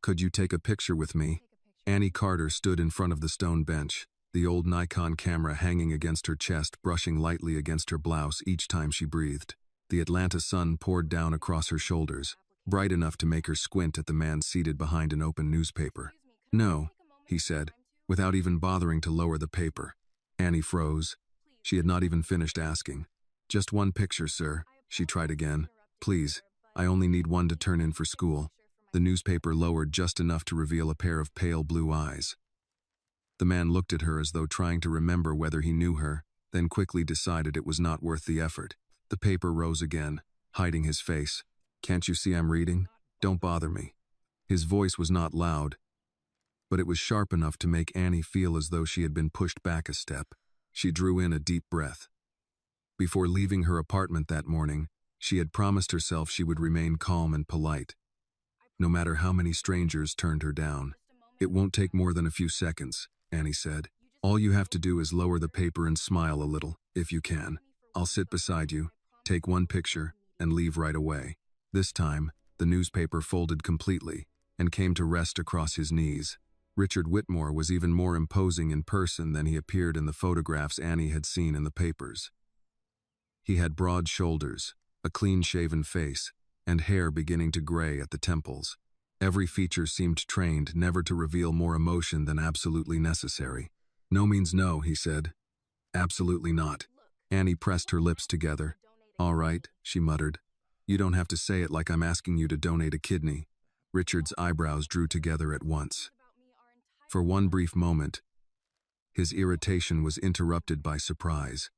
Could you take a picture with me? Annie Carter stood in front of the stone bench, the old Nikon camera hanging against her chest, brushing lightly against her blouse each time she breathed. The Atlanta sun poured down across her shoulders, bright enough to make her squint at the man seated behind an open newspaper. "No," he said, without even bothering to lower the paper. Annie froze. She had not even finished asking. "Just one picture, sir," she tried again. "Please, I only need one to turn in for school." The newspaper lowered just enough to reveal a pair of pale blue eyes. The man looked at her as though trying to remember whether he knew her, then quickly decided it was not worth the effort. The paper rose again, hiding his face. "Can't you see I'm reading? Don't bother me." His voice was not loud, but it was sharp enough to make Annie feel as though she had been pushed back a step. She drew in a deep breath. Before leaving her apartment that morning, she had promised herself she would remain calm and polite, no matter how many strangers turned her down. "It won't take more than a few seconds," Annie said. "All you have to do is lower the paper and smile a little, if you can. I'll sit beside you, take one picture, and leave right away." This time, the newspaper folded completely and came to rest across his knees. Richard Whitmore was even more imposing in person than he appeared in the photographs Annie had seen in the papers. He had broad shoulders, a clean-shaven face, and hair beginning to gray at the temples. Every feature seemed trained never to reveal more emotion than absolutely necessary. "No means no," he said. "Absolutely not." Annie pressed her lips together. "All right," she muttered. "You don't have to say it like I'm asking you to donate a kidney." Richard's eyebrows drew together at once. For one brief moment, his irritation was interrupted by surprise.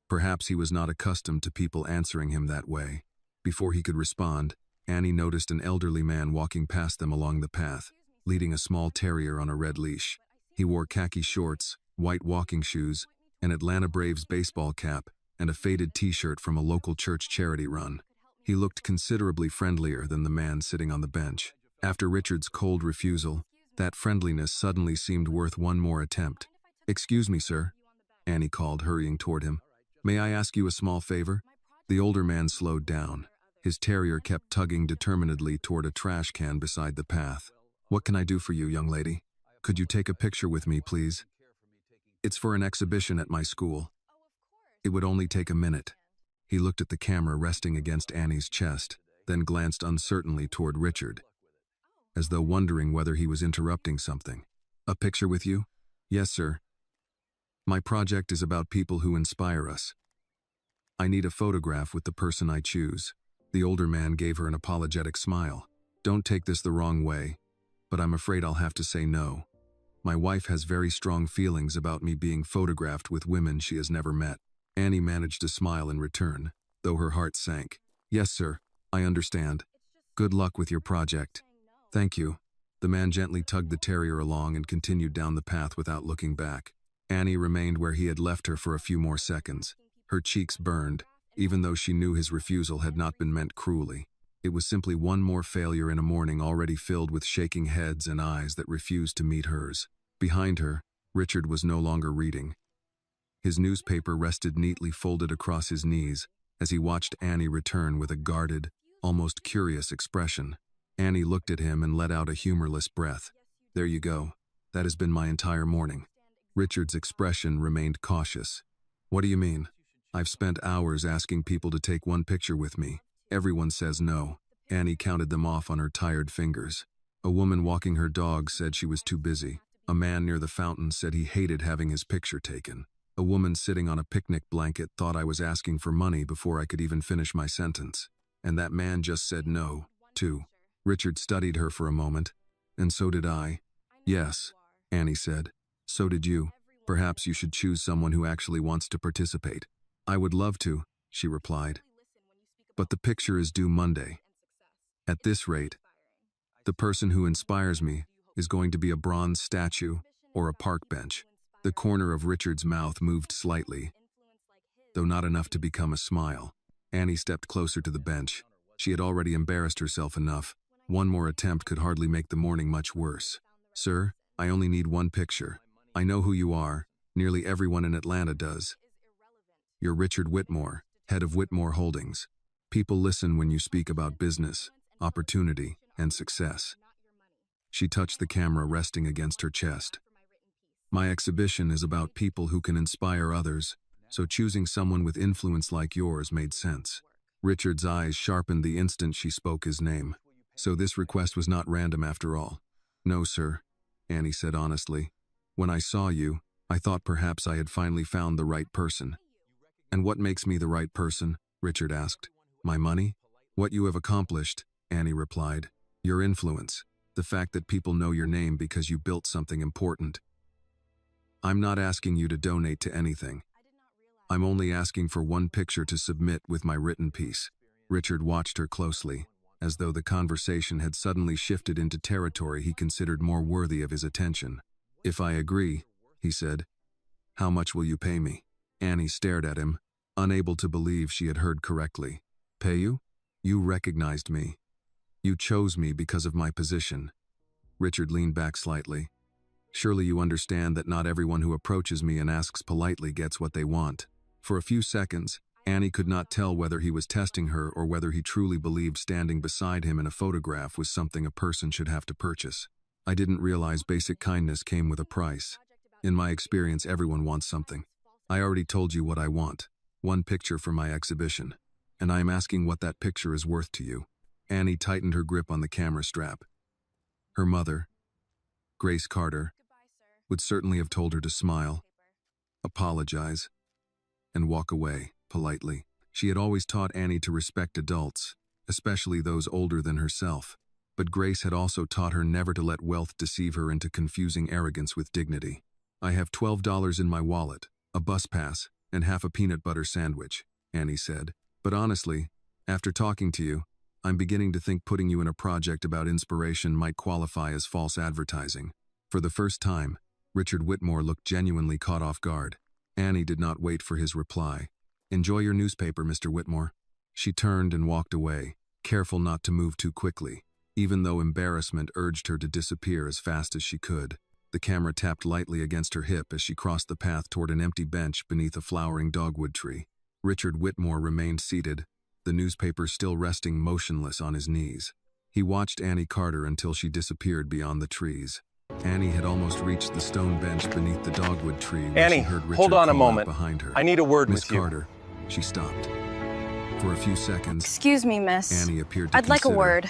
Perhaps he was not accustomed to people answering him that way. Before he could respond, Annie noticed an elderly man walking past them along the path, leading a small terrier on a red leash. He wore khaki shorts, white walking shoes, an Atlanta Braves baseball cap, and a faded t-shirt from a local church charity run. He looked considerably friendlier than the man sitting on the bench. After Richard's cold refusal, that friendliness suddenly seemed worth one more attempt. "Excuse me, sir," Annie called, hurrying toward him. "May I ask you a small favor?" The older man slowed down. His terrier kept tugging determinedly toward a trash can beside the path. "What can I do for you, young lady? Could you take a picture with me, please? It's for an exhibition at my school. It would only take a minute." He looked at the camera resting against Annie's chest, then glanced uncertainly toward Richard, as though wondering whether he was interrupting something. "A picture with you?" "Yes, sir. My project is about people who inspire us. I need a photograph with the person I choose." The older man gave her an apologetic smile. "Don't take this the wrong way, but I'm afraid I'll have to say no. My wife has very strong feelings about me being photographed with women she has never met." Annie managed to smile in return, though her heart sank. "Yes, sir, I understand. Good luck with your project." "Thank you." The man gently tugged the terrier along and continued down the path without looking back. Annie remained where he had left her for a few more seconds. Her cheeks burned, even though she knew his refusal had not been meant cruelly. It was simply one more failure in a morning already filled with shaking heads and eyes that refused to meet hers. Behind her, Richard was no longer reading. His newspaper rested neatly folded across his knees as he watched Annie return with a guarded, almost curious expression. Annie looked at him and let out a humorless breath. "There you go. That has been my entire morning." Richard's expression remained cautious. "What do you mean?" "I've spent hours asking people to take one picture with me. Everyone says no." Annie counted them off on her tired fingers. A woman walking her dog said she was too busy. A man near the fountain said he hated having his picture taken. A woman sitting on a picnic blanket thought I was asking for money before I could even finish my sentence. And that man just said no, too. Richard studied her for a moment. "And so did I." "Yes," Annie said. "So did you. Perhaps you should choose someone who actually wants to participate." "I would love to," she replied. "But the picture is due Monday. At this rate, the person who inspires me is going to be a bronze statue or a park bench." The corner of Richard's mouth moved slightly, though not enough to become a smile. Annie stepped closer to the bench. She had already embarrassed herself enough. One more attempt could hardly make the morning much worse. "Sir, I only need one picture. I know who you are. Nearly everyone in Atlanta does. You're Richard Whitmore, head of Whitmore Holdings. People listen when you speak about business, opportunity, and success. She touched the camera resting against her chest. My exhibition is about people who can inspire others, so choosing someone with influence like yours made sense. Richard's eyes sharpened the instant she spoke his name. So this request was not random after all. No, sir, Annie said honestly. When I saw you, I thought perhaps I had finally found the right person. And what makes me the right person? Richard asked. My money? What you have accomplished, Annie replied. Your influence. The fact that people know your name because you built something important. I'm not asking you to donate to anything. I'm only asking for one picture to submit with my written piece. Richard watched her closely, as though the conversation had suddenly shifted into territory he considered more worthy of his attention. If I agree, he said, how much will you pay me? Annie stared at him, unable to believe she had heard correctly. Pay you? You recognized me. You chose me because of my position. Richard leaned back slightly. Surely you understand that not everyone who approaches me and asks politely gets what they want. For a few seconds, Annie could not tell whether he was testing her or whether he truly believed standing beside him in a photograph was something a person should have to purchase. I didn't realize basic kindness came with a price. In my experience, everyone wants something. I already told you what I want. One picture for my exhibition. And I am asking what that picture is worth to you. Annie tightened her grip on the camera strap. Her mother, Grace Carter, would certainly have told her to smile, apologize, and walk away, politely. She had always taught Annie to respect adults, especially those older than herself. But Grace had also taught her never to let wealth deceive her into confusing arrogance with dignity. I have $12 in my wallet, a bus pass, and half a peanut butter sandwich, Annie said. But honestly, after talking to you, I'm beginning to think putting you in a project about inspiration might qualify as false advertising. For the first time, Richard Whitmore looked genuinely caught off guard. Annie did not wait for his reply. Enjoy your newspaper, Mr. Whitmore. She turned and walked away, careful not to move too quickly, even though embarrassment urged her to disappear as fast as she could. The camera tapped lightly against her hip as she crossed the path toward an empty bench beneath a flowering dogwood tree. Richard Whitmore remained seated, the newspaper still resting motionless on his knees. He watched Annie Carter until she disappeared beyond the trees. Annie had almost reached the stone bench beneath the dogwood tree when Annie, she heard Richard hold on a call moment. out behind her. I need a word Miss with you. Carter, she stopped. For a few seconds, Excuse me, miss. Annie appeared to I'd like a consider, word.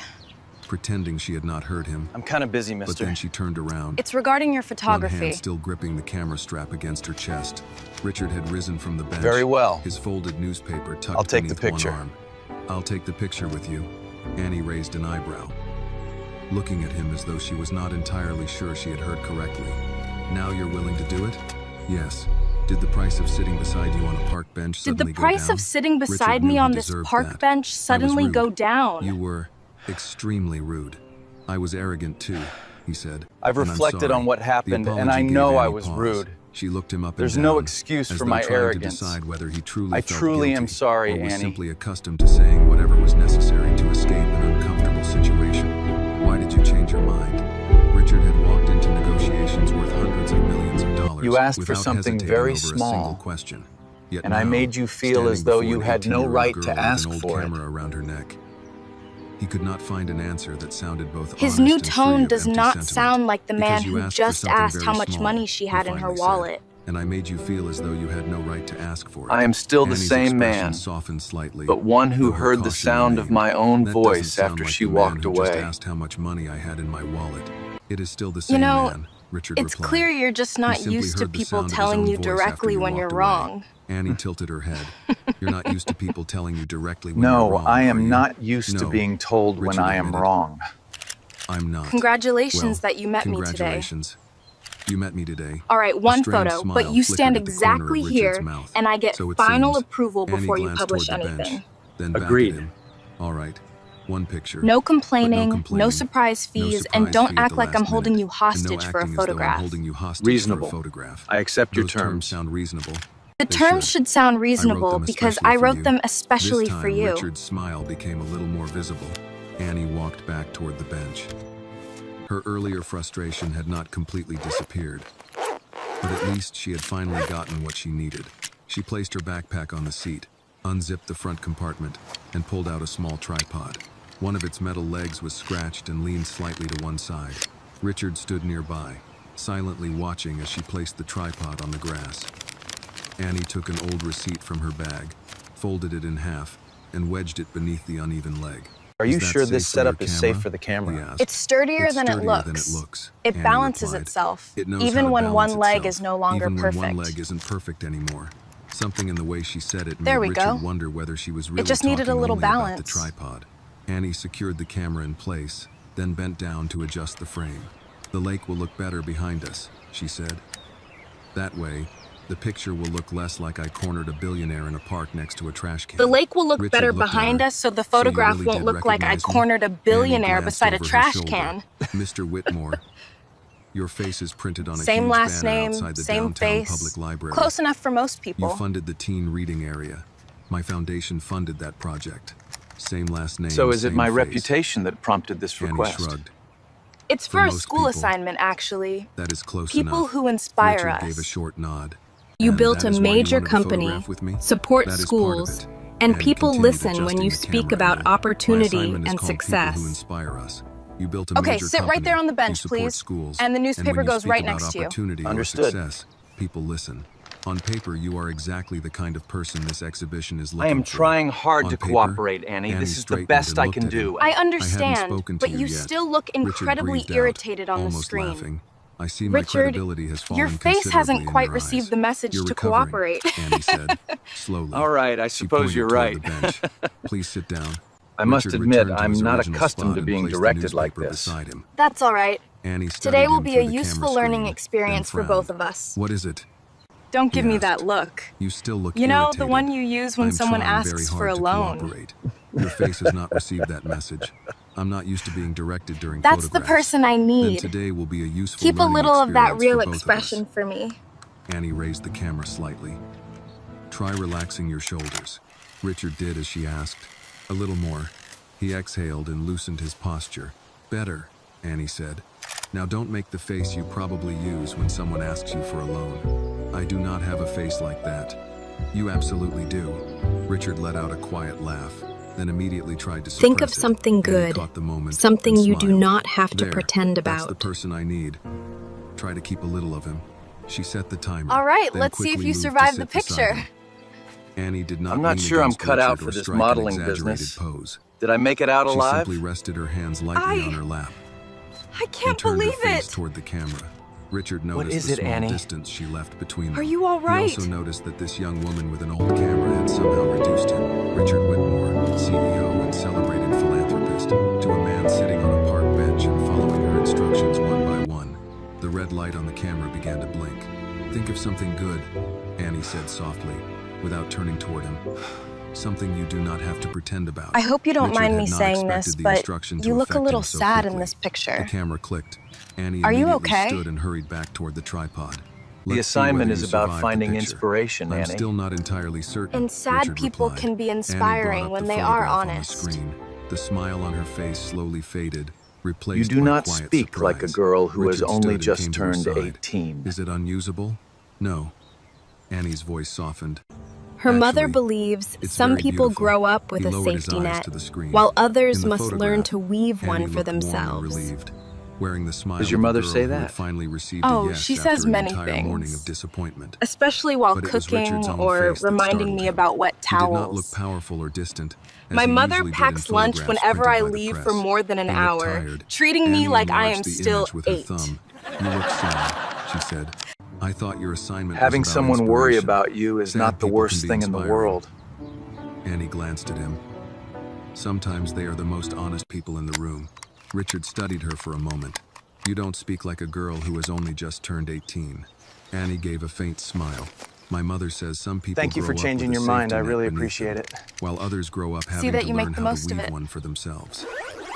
pretending she had not heard him. I'm kind of busy, But mister. then she turned around, It's regarding your one photography. hand still gripping the camera strap against her chest. Richard had risen from the bench, Very well. his folded newspaper tucked I'll take the beneath picture. one arm. I'll take the picture with you. Annie raised an eyebrow, looking at him as though she was not entirely sure she had heard correctly. Now you're willing to do it? Yes. Did the price of sitting beside you on a park bench Did suddenly the price go down? of sitting Richard beside knew me he on this deserved park that. bench I was suddenly rude. go down? You were extremely rude. I was arrogant too, he said. I've "And I'm reflected sorry." on what The happened, and apology I gave know Annie I was pause. rude. She looked him up There's and no down, excuse as for though my trying arrogance. to decide whether he truly I felt truly am guilty sorry, or was Annie. simply accustomed to saying whatever was necessary to escape an uncomfortable situation. Why did you change your mind? Richard had walked into negotiations worth hundreds of millions of dollars. You asked for without something hesitating very over small, a single question. Yet and I now, made you feel standing as though before you an had no 18-year-old right girl to with ask an old for it. camera around her neck, he could not find an answer that sounded both His honest new and free tone of does empty not sentiment. sound like the man Because you who asked for just something asked very how much small, money she he had in her finally said, wallet. and I made you feel as though you had no right to ask for it. I am still the Annie's same expression man, softened slightly, but one who though her heard the caution sound of remained. my own That doesn't voice sound after like she the man walked who just away. asked how much money I had in my wallet. It is still the same You know, man, Richard It's replied. clear you're just He not simply used to heard the people sound of his telling own you voice after directly you when walked you're away. wrong. Annie tilted her head. You're not used to people telling you directly when No, you're wrong, I are am you? not used to No, being told when Richard I am admitted. wrong. I'm not. Congratulations Well, that you met me today. congratulations. You met me today. All right, A one strange photo, smile but you flickered stand at the corner of exactly Richard's here, mouth. and I get So it final seems. approval Annie before you glanced publish toward the bench, anything. then back Agreed. at him. All right, one picture. No But complaining, no complaining, surprise no fees, surprise and don't fee at act the like I'm last holding minute, you and hostage no for a acting as though I'm photograph. holding you hostage Reasonable. for a photograph. I accept your Those terms terms. sound reasonable. The They terms should sound I reasonable wrote them because especially I for wrote you. them especially This time, for you. Richard's smile became a little more visible. Annie walked back toward the bench. Her earlier frustration had not completely disappeared, but at least she had finally gotten what she needed. She placed her backpack on the seat, unzipped the front compartment, and pulled out a small tripod. One of its metal legs was scratched and leaned slightly to one side. Richard stood nearby, silently watching as she placed the tripod on the grass. Annie took an old receipt from her bag, folded it in half, and wedged it beneath the uneven leg. Are you sure this setup is safe for the camera? It's sturdier than it looks. It balances itself, even when one leg is no longer perfect. Even when one leg isn't perfect anymore. Something in the way she said it made Richard wonder whether she was really it just needed a little talking only balance. about the tripod. Annie secured the camera in place, then bent down to adjust the frame. "The lake will look better behind us," she said. "That way, the picture will look less like I cornered a billionaire in a park next to a trash can." The lake will look better behind us, so the photograph won't look like I cornered a billionaire beside a trash can. "Mr. Whitmore, your face is printed on a same huge last banner name, outside the same downtown face, public library. Close enough for most people. You funded the teen reading area. My foundation funded that project. Same last name, So is it my face. reputation that prompted this request? Annie shrugged. It's for a school assignment, actually. That is close People enough. who inspire Richard us. gave a short nod. You "And built that a is why you major wanted to company, photograph with me? support That is part of schools, it." and Annie people continued listen when adjusting you the speak camera about angle. "My opportunity assignment is and called success. People who inspire us. You built a Okay, major sit right company. there on the bench, You support please. schools. And the newspaper when you goes speak right about next to you. opportunity or Understood. success, people listen. On paper, you are exactly the kind of person this exhibition is looking I am for. trying hard On to paper, cooperate, Annie. This is the straightened best and I looked can at him. do. I I haven't understand, spoken to but you you yet. still look Richard incredibly breathed out, irritated on the almost screen. laughing. "I see my Richard, credibility has fallen your face hasn't considerably in quite your received eyes. the message You're to recovering," cooperate. Annie said, slowly. All right, I She suppose pointed you're toward right. the bench. "Please sit down." I must Richard admit, returned to I'm his not original accustomed spot to and being placed the directed like newspaper this. beside him. That's all right. Annie studied Today will him be through a the useful camera learning screen, experience then for both frowned. of us. "What is it?" Don't give he me asked. that look. "You still look You know, irritated. the one you use when I'm someone trying very asks hard for a to loan. cooperate. Your face has not received that message. I'm not used to being directed during That's the photographs. person I Then need. today will be a useful Keep a learning little of that experience real for both of us." expression for me. Annie raised the camera slightly. "Try relaxing your shoulders." Richard did as she asked. "A little more." He exhaled and loosened his posture. "Better," Annie said. "Now don't make the face you probably use when someone asks you for a loan. I do not have a face like that." "You absolutely do." Richard let out a quiet laugh, then immediately tried to suppress Think of it. something Annie good, caught the moment something and you do smiled. not have to "There, pretend That's the about. person I need. Try to keep a little of him." She set the timer. All right, then let's see if quickly you moved to survive the sit beside picture. him. Annie did not I'm not lean sure I'm against cut out Richard for or this strike an modeling exaggerated business. pose. Did I make it out She alive? simply rested her hands lightly on her lap I and can't turned her believe face it. toward the camera. Richard What noticed is the it, small Annie? distance she left between them. Are you all right? He also noticed that this young woman with an old camera had somehow reduced him, Richard Whitmore, CEO and celebrated philanthropist, to a man sitting on a park bench and following her instructions one by one. The red light on the camera began to blink. "Think of something good," Annie said softly, without turning toward him. "Something you do not have to pretend about." I hope you don't Richard mind had me not saying this, expected the but instruction to you look a affect little him so sad in quickly. this picture. The camera clicked. Annie Are you immediately okay? stood and hurried back toward the tripod. The "Let's see assignment whether is you about survived the finding picture. inspiration, I'm Annie. still not entirely certain." And sad Richard people replied. can be Annie brought inspiring up when the they are photograph on the honest. screen. The smile on her face slowly faded, replaced You do by not quiet speak like a surprise. girl who has Richard only stood and just came to her turned side. 18. "Is it unusable?" "No." Annie's voice softened. Her mother Actually, believes it's some very people beautiful." grow up with He a lowered his safety eyes net, to the screen. while others In the must learn photograph, to weave Annie one for looked warm and themselves. relieved, wearing the smile Does your of a mother girl say who had that? finally received Oh, a yes she after says an many entire morning things. of disappointment. Especially while But it was cooking Richard's own or face that reminding startled me him. about wet He did not look towels. powerful or distant, as My he mother usually did in packs lunch photographs whenever printed I by the leave press. for more than an He looked hour, tired. treating me Annie like I enlarged am the still image with her 8. thumb. "You look sad," she said. "I thought your assignment Having was about someone worry inspiration. about you is Sad not the people worst can be thing in the inspiring." world. Annie glanced at him. Sometimes they are the most honest people in the room. Richard studied her for a moment. "You don't speak like a girl who has only just turned 18. Annie gave a faint smile. "My mother says some people Thank you for grow up changing with a your mind. safety I net really beneath appreciate them, it. while others grow up having that to you make learn the how most to of weave it. one for themselves."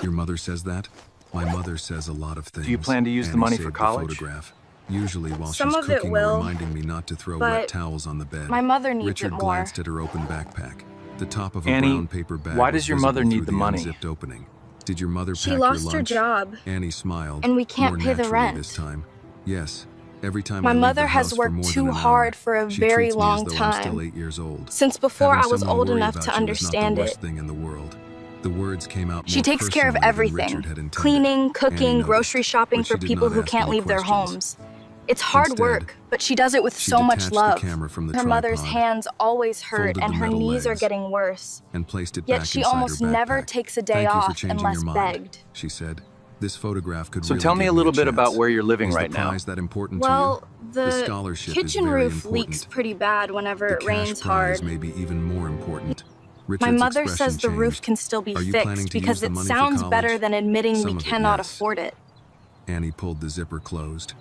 "Your mother says that?" "My mother says a lot of things." Do you plan to use the Annie money saved for the college? photograph, usually while Some she's of it cooking will, or reminding me not to throw but wet towels on the bed. my mother needs Richard it more. glanced at her open backpack. The top of a Annie, brown paper bag why was does your mother visible need through the money? unzipped opening. "Did your mother She pack lost your her lunch?" job, Annie smiled. and we can't more pay the naturally rent. this time. "Yes. Every time My I leave mother the has house for worked more than too an hard hour, for a she very treats me long as though I'm time. still 8 years old. Since before Having I was someone old worry enough about to you is not understand the worst it. thing in the world." The words came out more She takes care of personally than Richard everything. had intended. Cleaning, cooking, Annie noticed, grocery shopping but she for did people not who ask can't any leave their questions. homes. It's hard Instead, work, but she does it with she so much detached the love. camera from the Her mother's tripod, hands always hurt folded and the her metal knees are legs, getting worse. and placed it Yet back she inside almost her backpack. never takes a day Thank you for off changing unless your mind, begged. she said. This photograph could So really tell me give a little bit chance. about where you're living Is right the now. prize that important Well, to you? the scholarship is kitchen very roof important. leaks pretty bad whenever The it cash rains prize hard. may be even more important. My Richard's mother expression says the roof changed. can still be Are you planning fixed to use because the it money for sounds college? better than admitting Some we of it, cannot yes. afford it. Annie pulled the zipper closed.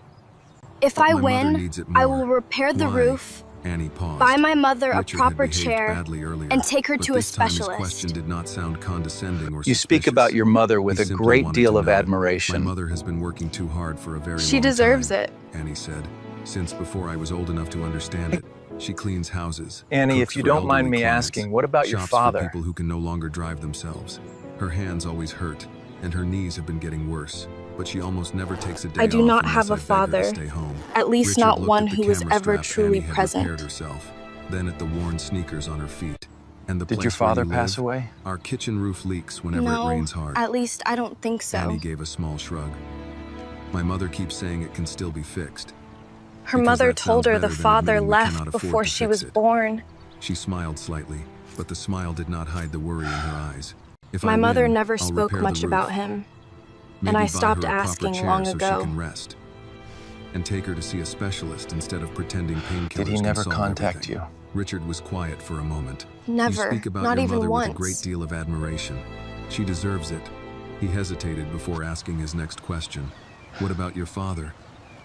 If But I my mother win, needs it I more. will repair the Why? roof, Annie paused. buy my mother a Richard had proper behaved chair, badly earlier, and take her but to a this time his specialist. question did not sound condescending or You speak suspicious. about your mother with He a simply great wanted deal to of know. admiration. My mother has been working too hard for a very long time. She deserves it. Annie said. Since before I was old enough to understand it, she cleans houses. Annie, cooks if you for don't mind elderly me clients, asking, what about your shops father? for people who can no longer drive themselves. Her hands always hurt, and her knees have been getting worse. But she almost never takes a day I do off not unless have a I beg her to father, stay home. at least Richard not looked one at the who was camera ever strap truly Annie had present. repaired herself, then at the worn sneakers on her feet. And the Did place your father where you pass live? away? Our kitchen roof leaks whenever No, it rains hard. at least I don't think so. Annie gave a small shrug. My mother keeps saying it can still be fixed. Her Because mother that told sounds her the better than father admitting we left cannot afford before to she fix was it. born. She smiled slightly, but the smile did not hide the worry in her eyes. If My I mother win, never I'll spoke repair the much roof. about him, Maybe and I buy stopped her a proper asking chair long so ago. she can rest. And take her to see a specialist instead of pretending painkillers Did he can never solve contact everything. you? Richard was quiet for a moment. Never, You speak about not your even mother once. with a great deal of admiration. She deserves it. He hesitated before asking his next question. What about your father?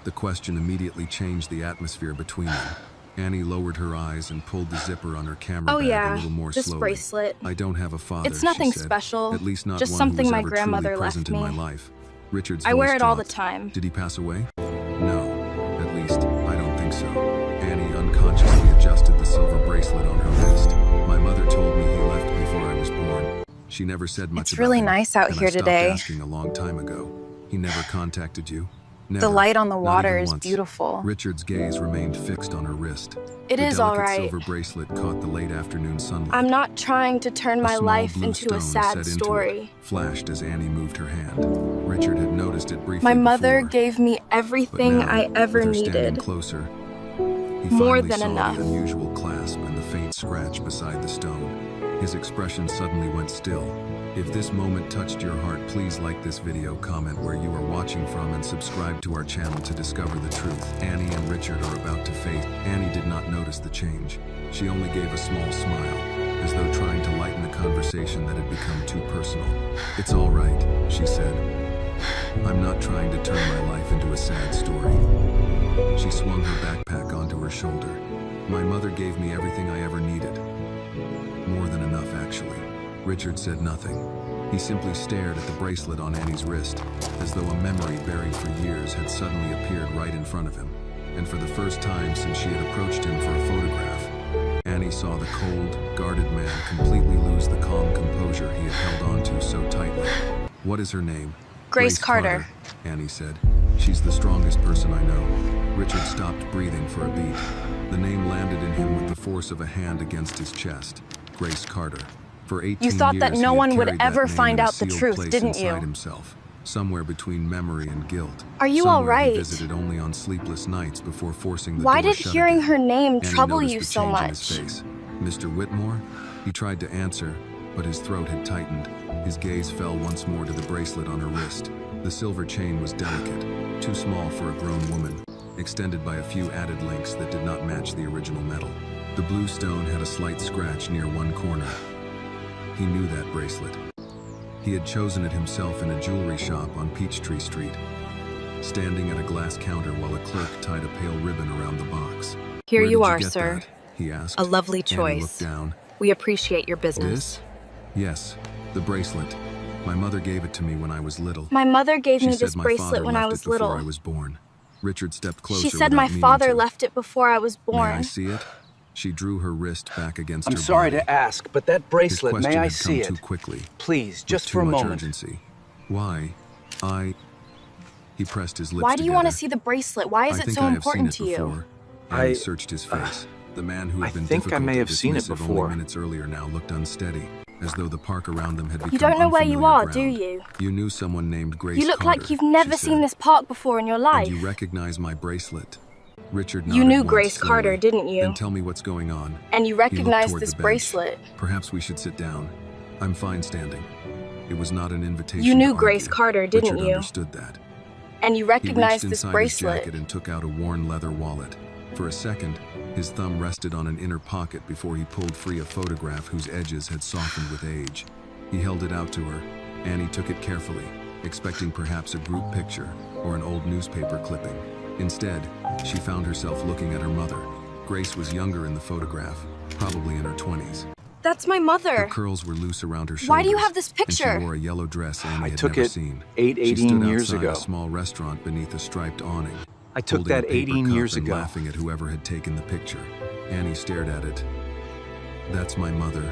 The question immediately changed the atmosphere between them. Annie lowered her eyes and pulled the zipper on her camera Oh bag yeah, a little more this slowly. bracelet. I don't have a father, It's nothing she said. special, At least not just one something who was my ever grandmother truly left present in my me. life. Richard's I wear voice it all the dropped. time. Did he pass away? No, at least I don't think so. Annie unconsciously adjusted the silver bracelet on her wrist. My mother told me he left before I was born. She never said much It's about really him, nice out and here I stopped today. asking a long time ago. He never contacted you? The Never, light on the not water even is once. beautiful. Richard's gaze remained fixed on her wrist. It The is all delicate right. silver bracelet caught the late afternoon sunlight. I'm not trying to turn A my small life blue into a stone sad set into story. it, flashed as Annie moved her hand. Richard had noticed it briefly My mother before, gave me but everything now, I ever with her standing needed. closer, he More finally than saw enough. the unusual clasp and the faint scratch beside the stone. His expression suddenly went still. If this moment touched your heart, please like this video, comment where you are watching from, and subscribe to our channel to discover the truth Annie and Richard are about to face. Annie did not notice the change. She only gave a small smile, as though trying to lighten a conversation that had become too personal. It's all right, she said. I'm not trying to turn my life into a sad story. She swung her backpack onto her shoulder. My mother gave me everything I ever needed. More than enough, actually. Richard said nothing. He simply stared at the bracelet on Annie's wrist, as though a memory buried for years had suddenly appeared right in front of him. And for the first time since she had approached him for a photograph, Annie saw the cold, guarded man completely lose the calm composure he had held onto so tightly. What is her name? Grace Carter. Annie said. She's the strongest person I know. Richard stopped breathing for a beat. The name landed in him with the force of a hand against his chest. Grace Carter. For 18 You thought that years, no he had one would carried that ever name find in a out the sealed truth, place didn't you? inside himself, somewhere between memory and guilt. Are you all Somewhere he right? visited only on sleepless nights before forcing the Why door did shut hearing again. her name Annie trouble noticed you the so change in much? his face. Mr. Whitmore? He tried to answer, but his throat had tightened. His gaze fell once more to the bracelet on her wrist. The silver chain was delicate, too small for a grown woman, extended by a few added links that did not match the original metal. The blue stone had a slight scratch near one corner. He knew that bracelet. He had chosen it himself in a jewelry shop on Peachtree Street, standing at a glass counter while a clerk tied a pale ribbon around the box. Here "Where you did are, get sir. that?" he asked. A lovely Annie choice. looked down. We appreciate your business. This? Yes, the bracelet. My mother gave it to me when I was little. My mother gave She me said this my bracelet father when I left was it before little. I was born. Richard stepped closer. She said without my meaning father to. left it before I was May I born. see it? She drew her wrist back against I'm her sorry body. to ask, but that His bracelet, question may I had see come it? too quickly. Please, with just too for a much moment. urgency. Why? He pressed his lips Why do you want to together. see the bracelet? Why is I it think so I have important seen to it you? before. I- Annie searched his face. The man who had I been think I difficult may to have seen it dismissive before. only minutes earlier now looked unsteady, as though the park around them had become You don't know where you are, ground. do you? You knew someone named Grace You look Carter, like you've never seen this park before in your life. And you recognize my bracelet. Richard nodded You knew once Grace slowly. Carter, didn't you? Then tell me what's going on. And you He looked recognized toward this the bench. bracelet. Perhaps we should sit down. I'm fine standing. It was not an invitation You knew to Grace argue. Carter, didn't Richard you? understood that. And you He recognized reached this inside bracelet. his jacket and took out a worn leather wallet. For a second, his thumb rested on an inner pocket before he pulled free a photograph whose edges had softened with age. He held it out to her. Annie took it carefully, expecting perhaps a group picture or an old newspaper clipping. Instead, she found herself looking at her mother. Grace was younger in the photograph, probably in her 20s. That's my mother. Her curls were loose around her shoulders. Why do you have this And picture? she wore a yellow dress Annie I had took never it seen. 18 She stood years outside ago. a small restaurant beneath a striped awning. I took holding a that paper 18 cup years and ago. laughing at whoever had taken the picture. Annie stared at it. That's my mother.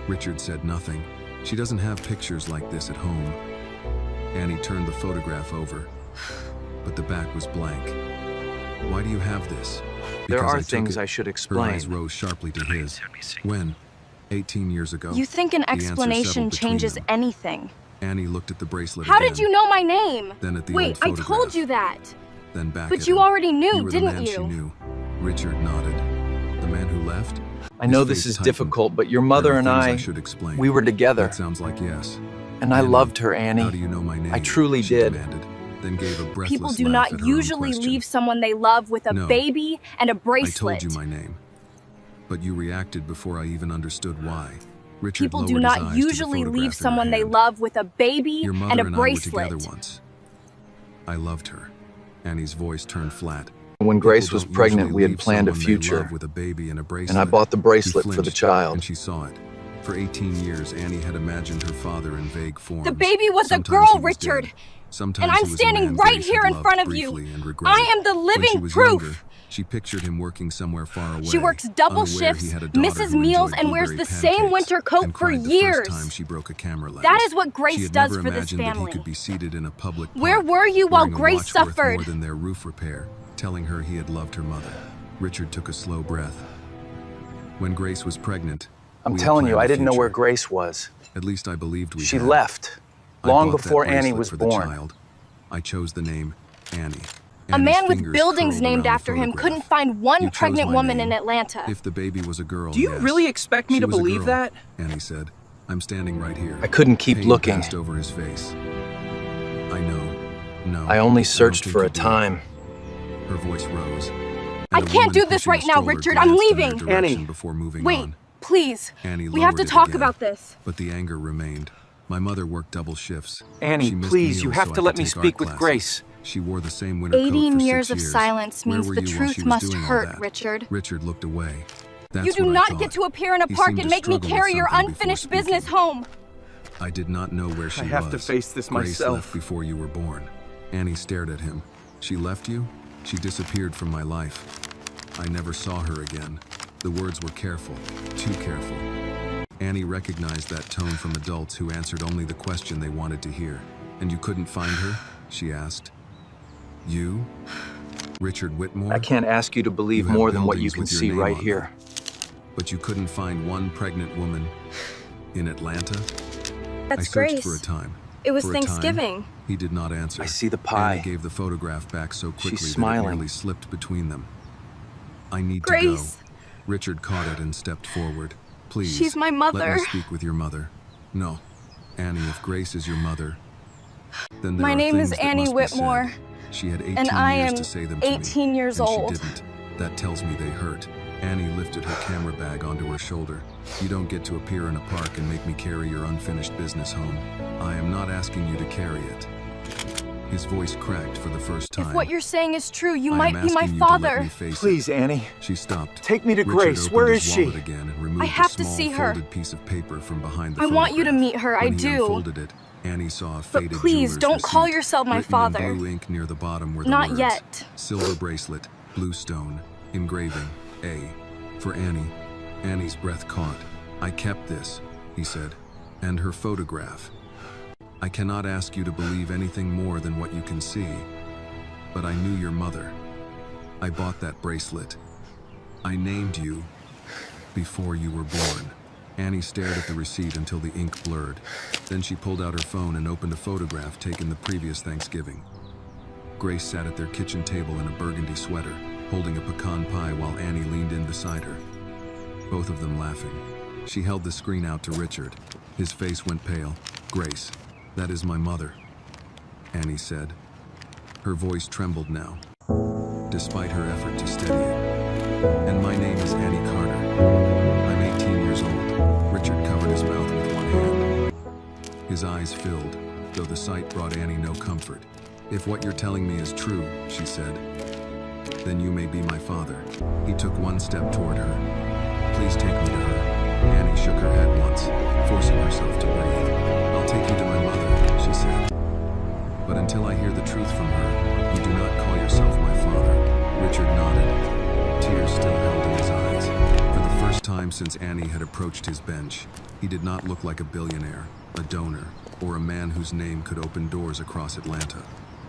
Richard said nothing. She doesn't have pictures like this at home. Annie turned the photograph over, but the back was blank. Why do you have this? There Because are I took things it. I should Her eyes explain. rose sharply to his. When? 18 years ago. You think an The answer explanation settled between changes them. anything. Annie looked at the bracelet How again, did you know my name? then at the Wait, old I photograph, told you that. then back But at you him. already knew, You were didn't the man you? she knew. Richard nodded. The man who left? I know His this face is tightened. difficult, but your There mother are and things I, should explain. we were together. That sounds like yes. And I Annie, loved her, How Annie. do you know my name? I truly she did. demanded, then gave a breathless People do laugh not at her own usually question. leave someone they love with a No. baby and a I bracelet. told you my name. But you reacted before I even understood why. Richard People do lowered his not eyes to the usually photograph leave in her someone they hand. love with a baby Your mother and a and I were bracelet. together once. I loved her. Annie's voice turned flat. When Grace People was don't pregnant, usually we had leave planned a someone they future. love with a baby and a bracelet. And I bought the He bracelet for the flinched, child. and she saw it. For 18 years, Annie had imagined her father in vague forms. The baby was a Sometimes girl, he was Richard. dead. Sometimes And he I'm was a standing man right Grace here had in loved front of you. briefly and regretted. I am the When living she was proof. younger, she pictured him working somewhere far away. She works double unaware shifts, he had a daughter misses who meals, enjoyed and wears blueberry the same pancakes winter coat and for cried the years. first time she broke a camera lens. That is what Grace She had does never for this imagined that family. he could be seated in a public park, Where were you while wearing a Grace watch worth suffered? more than their roof repair, telling her he had loved her mother. Richard took a slow breath. When Grace was pregnant, I'm we had telling you, planned I a didn't know where future. Grace was. At least I believed we She had. left I long bought that before Annie bracelet was for the born. child. I chose the name Annie. A Annie's man with fingers buildings curled named around the after him photograph. couldn't find one You chose pregnant my woman name. in Atlanta. If the baby was a girl, Do you yes. really expect me She to was a believe girl, that? Annie said. I'm standing right here. I couldn't keep Pain looking. passed over his face. I know. No. I only don't searched think for you a did. time. Her voice rose. I and a can't woman do this pushing a right now, stroller Richard. I'm glanced in their leaving. direction Annie. before moving Wait, on. please. Annie We have to lowered it talk again, about this. But the anger remained. My mother worked double shifts. Annie, She missed please, you meals have so to I let could me take speak art with classes. Grace. She wore the same winter coat 18 for years 6 of years. silence Where means were the you while truth she was must doing all hurt, that? Richard. Richard looked away. That's You do what I not thought. get to appear in a He park seemed and to make me struggle with carry your something before unfinished business speaking. home. I did not know where she was. I have to face this Grace myself. left before you were born. Annie stared at him. She left you? She disappeared from my life. I never saw her again. The words were careful, too careful. Annie recognized that tone from adults who answered only the question they wanted to hear. And you couldn't find her? She asked. You? Richard Whitmore? I can't ask you to believe You have more than what you buildings can with your see name right on here. But you couldn't find one pregnant woman in Atlanta? I That's searched Grace. for a time. It was For a time, Thanksgiving. he did not answer. I see the pie. Annie gave the photograph back so quickly that it smiling. nearly slipped between them. I need Grace. to go. Richard caught it and stepped forward. Please. She's my Let mother. me speak with your mother. No. Annie, if Grace is your mother, then there My are name is things that Annie must be Whitmore, said. She had 18 and I years am to say them to me, 18 years and old. She didn't. That tells me they hurt. Annie lifted her camera bag onto her shoulder. You don't get to appear in a park and make me carry your unfinished business home. I am not asking you to carry it. His voice cracked for the first time. If what you're saying is true, you I might am be my asking you to let father. me face it. Please, Annie. She stopped. Take me to Richard Grace. opened Where his is she? wallet again and removed I have a to small see her. folded piece of paper from behind the I want you to photograph. meet her, I When he do. unfolded it, Annie saw a But faded please, jeweler's don't call receipt. yourself my Written father. in blue ink near the bottom were the Not words, yet. Silver bracelet, blue stone, engraving, A. For Annie. Annie's breath caught. I kept this, he said, and her photograph. I cannot ask you to believe anything more than what you can see. But I knew your mother. I bought that bracelet. I named you before you were born. Annie stared at the receipt until the ink blurred. Then she pulled out her phone and opened a photograph taken the previous Thanksgiving. Grace sat at their kitchen table in a burgundy sweater, holding a pecan pie while Annie leaned in beside her, both of them laughing. She held the screen out to Richard. His face went pale. "Grace, that is my mother," Annie said. Her voice trembled now, despite her effort to steady it. "And my name is Annie Carter. I'm 18 years old." Richard covered his mouth with one hand. His eyes filled, though the sight brought Annie no comfort. "If what you're telling me is true," she said, "then you may be my father." He took one step toward her. "Please take me to her." Annie shook her head once, forcing herself to breathe. "I'll take you to my mother," she said. "But until I hear the truth from her, you do not call yourself my father." Richard nodded, tears still held in his eyes. For the first time since Annie had approached his bench, he did not look like a billionaire, a donor, or a man whose name could open doors across Atlanta.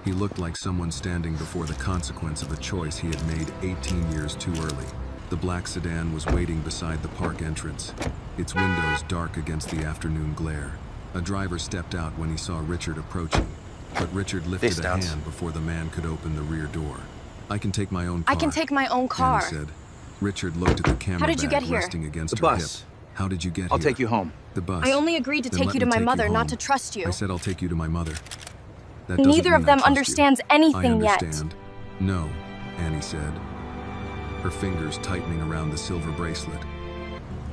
He looked like someone standing before the consequence of a choice he had made 18 years too early. The black sedan was waiting beside the park entrance, its windows dark against the afternoon glare. A driver stepped out when he saw Richard approaching, but Richard lifted a hand before the man could open the rear door. "I can take my own car." "I can take my own car," Annie said. Richard looked at the camera How did you bag get here? resting against The her hip. bus. "How did you get here?" I'll take you home. "The bus." "I only agreed to Then take let you to me my take mother, not home. to trust you." I said I'll take you to my mother. That doesn't Neither mean of them I trust you. understands anything I yet. understand. "No," Annie said, her fingers tightening around the silver bracelet.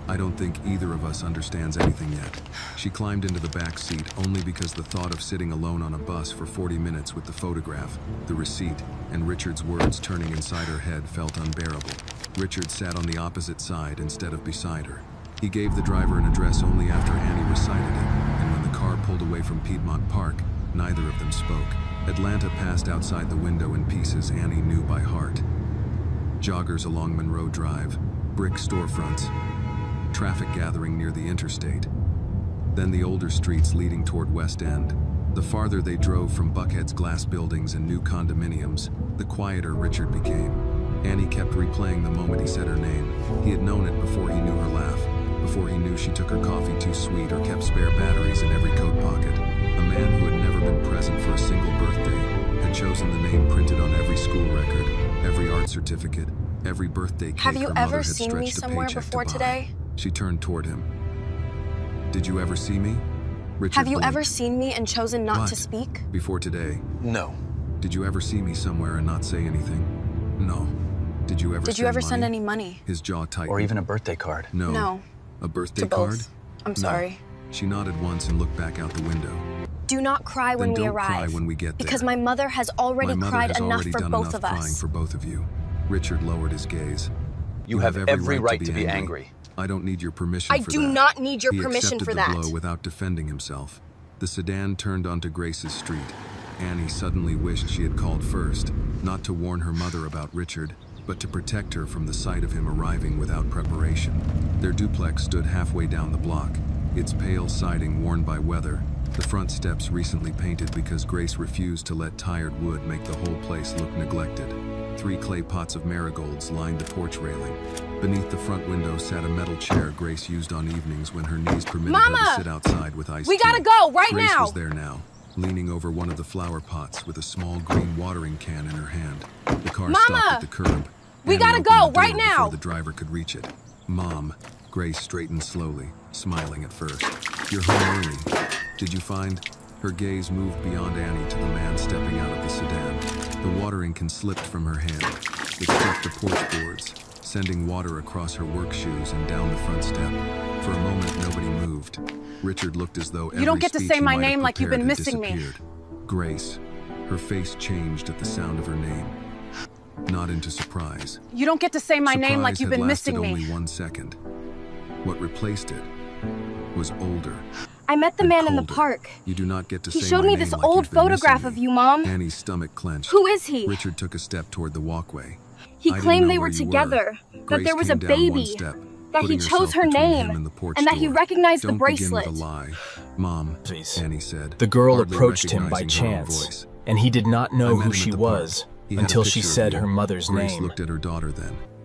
"I don't think either of us understands anything yet." She climbed into the back seat only because the thought of sitting alone on a bus for 40 minutes with the photograph, the receipt, and Richard's words turning inside her head felt unbearable. Richard sat on the opposite side instead of beside her. He gave the driver an address only after Annie recited it, and when the car pulled away from Piedmont Park, neither of them spoke. Atlanta passed outside the window in pieces Annie knew by heart. Joggers along Monroe Drive, brick storefronts, traffic gathering near the interstate. Then the older streets leading toward West End. The farther they drove from Buckhead's glass buildings and new condominiums, the quieter Richard became. Annie kept replaying the moment he said her name. He had known it before he knew her laugh, before he knew she took her coffee too sweet or kept spare batteries in every coat pocket. A man who had never been present for a single birthday had chosen the name printed on every school record, every art certificate, every birthday cake "Have you her mother ever had seen me stretched a somewhere paycheck to before buy. today?" She turned toward him. "Did you ever see me?" Richard "Have you blinked. ever seen me and chosen not to What? speak?" Before today. No. "Did you ever see me somewhere and not say anything?" "No." "Did you ever "Did you ever send any money?" His jaw tightened. Or even a birthday card. No. "No." A birthday To card? both. "I'm No. sorry." She nodded once and looked back out the window. "Do not cry when Then we don't arrive. cry when we get there. Because my mother has already My mother cried has enough already for done both enough of crying us." for both of you. Richard lowered his gaze. You have every right to be angry. I don't need your permission I for do that. not need your He permission accepted for the that. blow without defending himself. The sedan turned onto Grace's street. Annie suddenly wished she had called first, not to warn her mother about Richard, but to protect her from the sight of him arriving without preparation. Their duplex stood halfway down the block, its pale siding worn by weather, the front steps recently painted because Grace refused to let tired wood make the whole place look neglected. 3 clay pots of marigolds lined the porch railing. Beneath the front window sat a metal chair Grace used on evenings when her knees permitted her to sit outside with iced tea. We gotta go, right Grace now! was there now, leaning over one of the flower pots with a small green watering can in her hand. The car stopped at the curb. We Annie gotta opened go, the door right now! before the driver could reach it. "Mom," Grace straightened slowly, smiling at first. "You're home early. Did you find—" Her gaze moved beyond Annie to the man stepping out of the sedan. The watering can slipped from her hand. It struck the porch boards, sending water across her work shoes and down the front step. For a moment, nobody moved. Richard looked as though You don't get to say my name like you've been missing missing me. Grace. Her face changed at the sound of her name. Not into surprise. You don't get to say my name like Surprise you've had been lasted missing me. only 1 second. What replaced it was older. I met the and man in the colder. park. You do not get to He say showed my me name this like old you've been photograph missing of me. you, Mom. Annie's stomach clenched. Who is he? Richard took a step toward the walkway. He I didn't claimed know they where were you together, that Grace there was a came down one baby, step, that he putting chose herself her between name, him and the porch and that he door. recognized the Don't bracelet. Begin with a lie. "Mom," Please. Annie said. The girl hardly approached him by recognizing her own chance, voice. and he did not know "I met who him she at the park. was He had a until she picture of said you." her mother's Grace name. looked at her daughter then.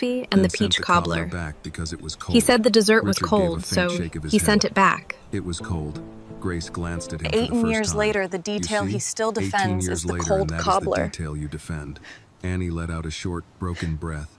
coffee and the peach cobbler. Back because it was cold. He said the dessert was Richard cold, gave a so faint shake of his he head. sent it back. It was cold. Grace glanced at him for 18 the first years time. later, the You detail see? he still 18 defends years is the later, cold and that is cobbler. the detail you defend. Annie let out a short, broken breath.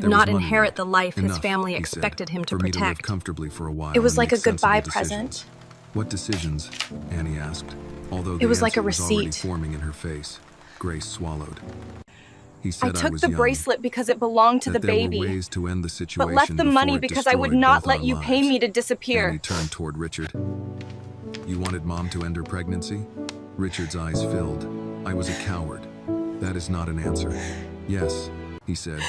could There was not money inherit there. the life his Enough, family he said, expected him to for me to live protect. comfortably for a while It was and like a make sensible goodbye decisions. present. What decisions? Annie asked. Although the It was like a answer was already receipt. forming in her face, Grace swallowed. He I said I took was the young, bracelet because it belonged to that the there baby, were ways to end the situation but left the money before it because I would destroyed not both let our you pay lives. me to disappear. Annie turned toward Richard. You wanted Mom to end her pregnancy? Richard's eyes filled. I was a coward. That is not an answer. Yes, he said,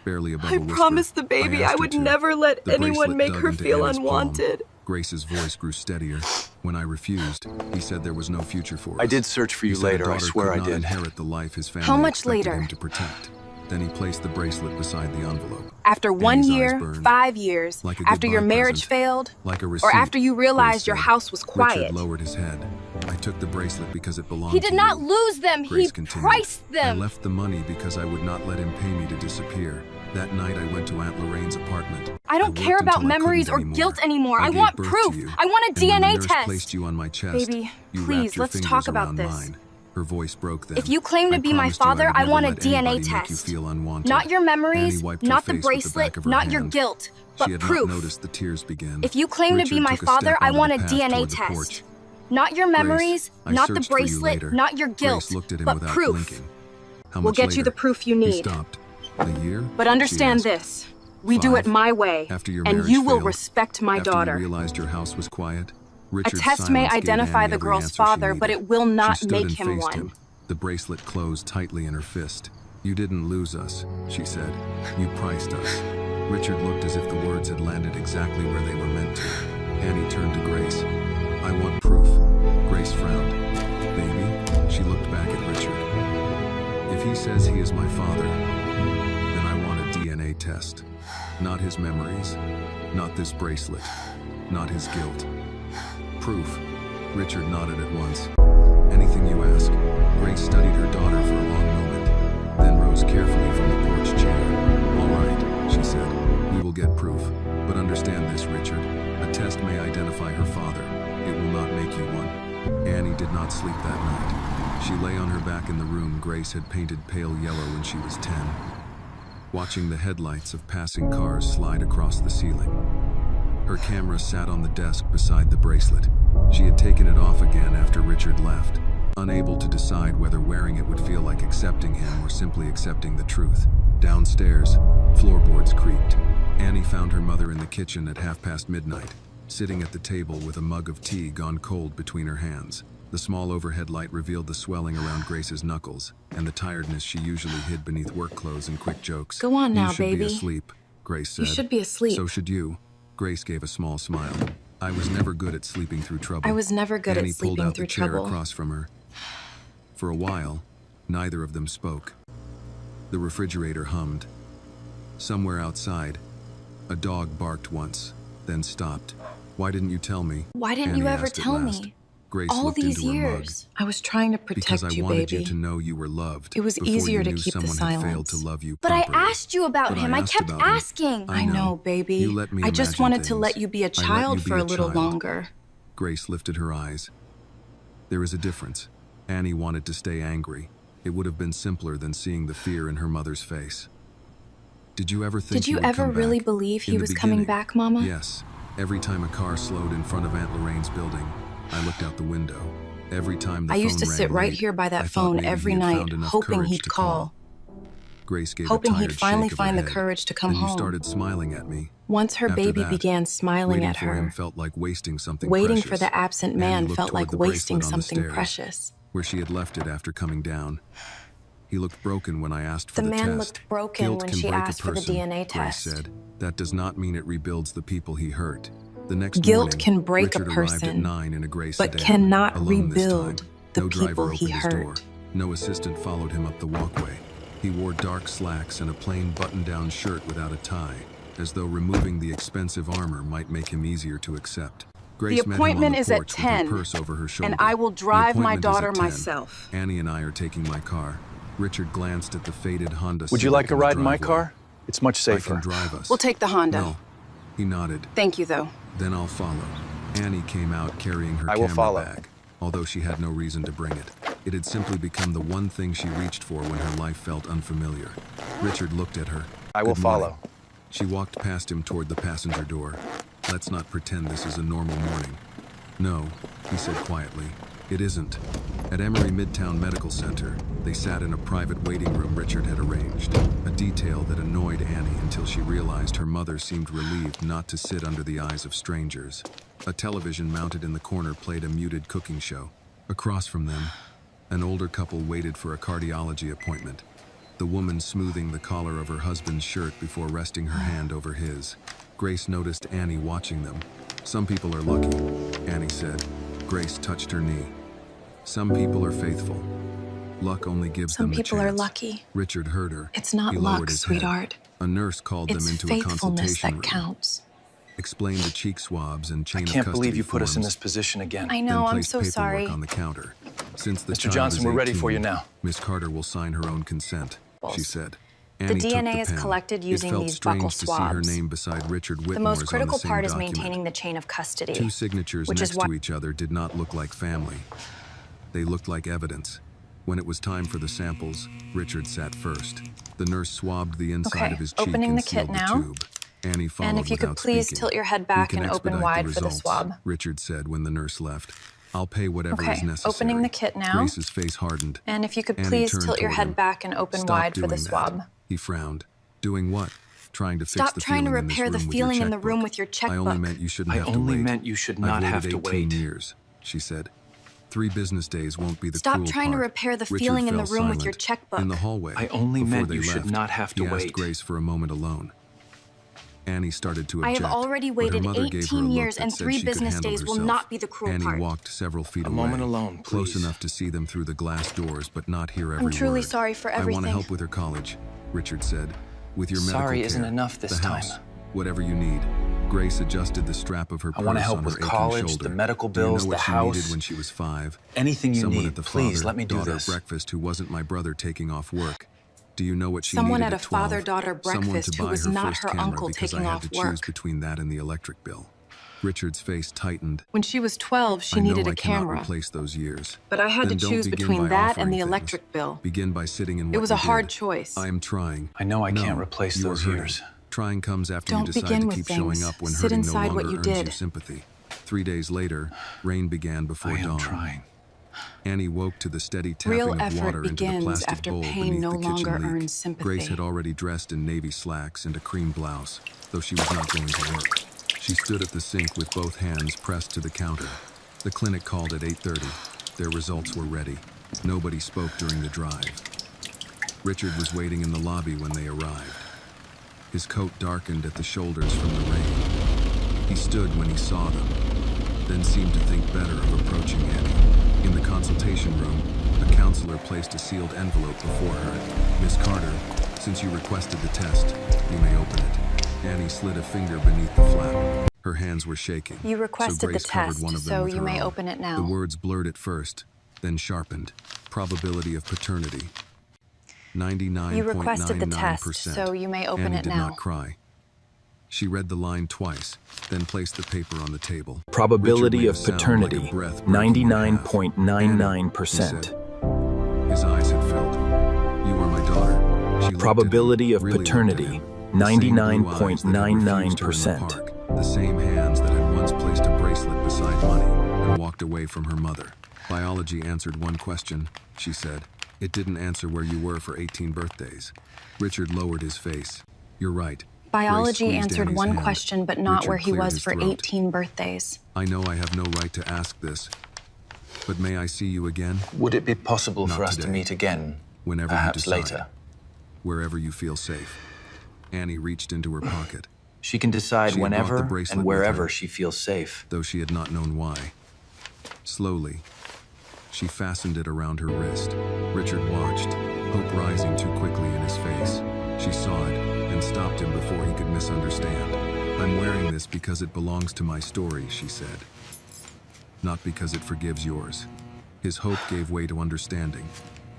barely above a whisper. I promised the baby I would never let anyone make her feel unwanted. Grace's voice grew steadier. When I refused, he said there was no future for us. I did search for you later, I swear I did. Inherit the life his family How much expected later? him to protect. Then he placed the bracelet beside the envelope. After 1 Annie's year, eyes burned, 5 years, like a after your goodbye marriage present, failed, like a or receipt, after you realized Grace your said. house was quiet. Richard lowered his head. I took the bracelet because it belonged He to did not you. lose them, Grace he continued. priced them. I left the money because I would not let him pay me to disappear. That night I went to Aunt Lorraine's apartment. I don't care worked about until I memories or couldn't guilt anymore. I gave want birth to proof. you. I want a And when the DNA nurse test. placed you on my chest, Baby, you please, wrapped your let's fingers talk about around this. mine. Her voice broke then. If you claim to I be my promised you father, would I never want a let DNA anybody make you test. feel unwanted. Not your memories, Annie wiped her not the face with bracelet, back of her not your hand. guilt, but She had proof. not noticed the tears begin. If you claim to be Richard my took a father, step I onto want the a path DNA toward the test. porch. Not your memories, I not the searched for you bracelet, later. not your guilt, Grace looked at him but without proof. blinking. How We'll much get you later? the proof you He need. stopped. A year? But She understand asked. this. We do 5. it my way, After your and marriage you will failed, respect my after daughter. you realized your house was quiet, A Richard's test may silence gave identify Annie the every girl's answer she father, but needed. it will not She stood make and him faced one. him, the bracelet closed tightly in her fist. You didn't lose us, she said. You priced us. Richard looked as if the words had landed exactly where they were meant to. Annie turned to Grace. I want proof. Grace frowned. Baby, she looked back at Richard. If he says he is my father, then I want a DNA test. Not his memories, not this bracelet, not his guilt. Proof. Richard nodded at once. Anything you ask. Grace studied her daughter for a long moment, then rose carefully from the porch chair. All right, she said. We will get proof. But understand this, Richard. A test may identify her father. It will not make you one. Annie did not sleep that night. She lay on her back in the room Grace had painted pale yellow when she was 10, watching the headlights of passing cars slide across the ceiling. Her camera sat on the desk beside the bracelet. She had taken it off again after Richard left, unable to decide whether wearing it would feel like accepting him or simply accepting the truth. Downstairs, floorboards creaked. Annie found her mother in the kitchen at midnight, sitting at the table with a mug of tea gone cold between her hands. The small overhead light revealed the swelling around Grace's knuckles and the tiredness she usually hid beneath work clothes and quick jokes. Go on now, You should baby. be asleep, Grace said. You should be asleep. So should you. Grace gave a small smile. I was never good at sleeping through trouble. I was never good at Annie pulled sleeping out through the chair trouble. across from her. For a while, neither of them spoke. The refrigerator hummed. Somewhere outside, a dog barked once, then stopped. Why didn't you tell me? Why didn't Annie you ever asked at tell last. me? Grace All looked these into her mug. years. I was trying to protect Because I you, wanted baby. you to know you were loved. It was before easier you to knew keep the someone had failed to silence. love you But I properly. asked you about But him. I asked kept about him. asking. I know, baby. You let me I just imagine wanted to things. let you be a I let child you be for a little child. longer. Grace lifted her eyes. There is a difference. Annie wanted to stay angry. It would have been simpler than seeing the fear in her mother's face. Did you ever think Did you would ever come really back? believe he In the was coming beginning, back, Mama? Yes. Every time a car slowed in front of Aunt Lorraine's building, I looked out the window. Every time the I phone used to sit rang right late, here by I that thought phone maybe every he had night, found enough hoping courage he'd to call. Grace gave Hoping a he'd tired finally shake of her find the head. courage to come Then you home. started smiling at me. Once her After baby that, began smiling waiting at for him her, felt like wasting something waiting precious. for the absent Annie man looked felt toward like the wasting bracelet on the something stairs, precious. where she had left it after coming down. He looked broken when I asked for The the man test. looked broken Guilt when can she break a asked for the person, DNA Grace test. said. That does not mean it rebuilds the people he hurt. The next Guilt morning, can break a Richard arrived at person, 9 in a gray but sedan, cannot alone this rebuild time. the No driver people he opened his door. hurt. No assistant followed him up the walkway. He wore dark slacks and a plain button-down shirt without a tie, as though removing the expensive armor might make him easier to accept. Grace The met appointment him on is the at porch with 10, her purse over her shoulder. and I will The drive my appointment is daughter at 10. myself. Annie and I are taking my car. Richard glanced at the faded Honda Would you Civic like a in the ride in my driveway. car? It's much I safer. can drive us. We'll take the Honda. No. He nodded. Thank you, though. Then I'll follow. Annie came out carrying her I will camera follow. bag, although she had no reason to bring it. It had simply become the one thing she reached for when her life felt unfamiliar. Richard looked at her. I will Good morning. follow. She walked past him toward the passenger door. Let's not pretend this is a normal morning. No, he said quietly. It isn't. At Emory Midtown Medical Center, they sat in a private waiting room Richard had arranged, a detail that annoyed Annie until she realized her mother seemed relieved not to sit under the eyes of strangers. A television mounted in the corner played a muted cooking show. Across from them, an older couple waited for a cardiology appointment. the woman smoothing the collar of her husband's shirt before resting her hand over his. Grace noticed Annie watching them. "Some people are lucky," Annie said. Grace touched her knee. "Some people are faithful. Luck only gives them the chance." Some people are lucky. Richard heard her. It's not He lowered luck, his head. sweetheart. A nurse called them into a It's faithfulness consultation room. that counts. Explained the cheek swabs and chain I of can't custody believe you put us in forms, this position again. I then know, I'm placed so paperwork sorry. on the counter. Since the Mr. child Johnson, is we're ready for 18, you now. Miss Carter will sign her own consent, she said. The Annie took DNA is pen. collected using it felt these strange buccal to see her swabs. name beside Richard Whitmore's The most critical on the same part is document. maintaining the chain of custody. Two signatures which next is why to each other did not look like family. They looked like evidence. When it was time for the samples, Richard sat first. The nurse swabbed the inside of his cheek opening and the kit sealed now. the tube. Annie followed And if you could without please speaking. tilt your head "We back can and open expedite wide the for the results," swab. Richard said when the nurse left. "I'll pay whatever is Okay, necessary." opening the kit now. Grace's face hardened. And if you could Annie please turned tilt your toward head him. back and open "Stop wide for the doing that." swab. He frowned. "Doing what?" "Trying to fix Stop the trying to feeling in this repair the room with your feeling in the room checkbook. with your I checkbook. only meant you shouldn't I have to only wait. meant you should I've not waited have to 18 wait. years, she said. 3 business days won't be the Stop cruel trying to part. repair the Richard feeling in the fell room with your silent. checkbook. In the hallway, I only before meant they you should left, not have to he asked wait. Grace for a moment alone. Annie started to I object. have already but her waited mother gave her a 18 look years that and said 3 she could business handle days will herself. not be the cruel Annie part. walked several feet A away, moment alone, close please. enough to see them through the glass doors, but not hear every word. I'm truly sorry for "I want everything. to help with her college," Richard said. "With your medical Sorry care, isn't enough this the house, time. whatever you need." Grace adjusted the strap of her purse I want to help on with her aching college, shoulder. the medical "Do you know bills, what the she house. needed when she was 5? Anything you Someone need, at the please father, let me do daughter this. breakfast who wasn't my brother taking off work. Do you know what she Someone needed at a 12? father-daughter Someone breakfast to who buy was her not first her camera uncle because taking I had off to choose work. between that and the electric bill. Richard's face tightened. When she was 12, she I know needed I a cannot camera. replace those years. But I had Then to don't choose begin between by that offering and the things. electric bill. Begin by sitting in what It was you a hard did. choice. I am trying. I know I No, can't replace you are those hurting. years. Trying comes after Don't you decide begin to with keep things. showing up when Sit hurting no inside what longer you earns you did. sympathy. 3 days later, rain began before I am dawn. trying. Annie woke to the steady tapping Real of effort water into the begins plastic after bowl pain beneath no the kitchen longer leak. earns sympathy. Grace had already dressed in navy slacks and a cream blouse, though she was not going to work. She stood at the sink with both hands pressed to the counter. The clinic called at 8:30. Their results were ready. Nobody spoke during the drive. Richard was waiting in the lobby when they arrived. His coat darkened at the shoulders from the rain. He stood when he saw them, then seemed to think better of approaching Annie. In the consultation room, a counselor placed a sealed envelope before her. "Miss Carter, since you requested the test, you may open it." Annie slid a finger beneath the flap. Her hands were shaking. You requested so Grace the covered test, one of them so with you her may own. open it now. The words blurred at first, then sharpened. Probability of paternity. 99.99%. You requested the test, so you may open Annie it did now. not cry. She read the line twice, then placed the paper on the table. Probability Richard of made a sound paternity, like a breath breaking in half. 99.99%. Annie, he said. His eyes had filled. "You are my daughter." She looked Probability at of him, really looked at paternity, him. The same blue eyes that had refused her in the 99.99%. park. The same hands that had once placed a bracelet beside money and walked away from her mother. "Biology answered one question," she said. "It didn't answer where you were for 18 birthdays." Richard lowered his face. "You're right." Biology Grace squeezed answered Annie's one hand. question, but not Richard where he cleared was his for throat. 18 birthdays. "I know I have no right to ask this, but may I see you again? Would it be possible Not for us to today. meet again, Whenever perhaps you decide. later? Wherever you feel safe." Annie reached into her pocket, She can decide She had brought the whenever bracelet and with wherever her. she feels safe. though she had not known why. Slowly, she fastened it around her wrist. Richard watched, hope rising too quickly in his face. She saw it and stopped him before he could misunderstand. "I'm wearing this because it belongs to my story," she said. "Not because it forgives yours." His hope gave way to understanding.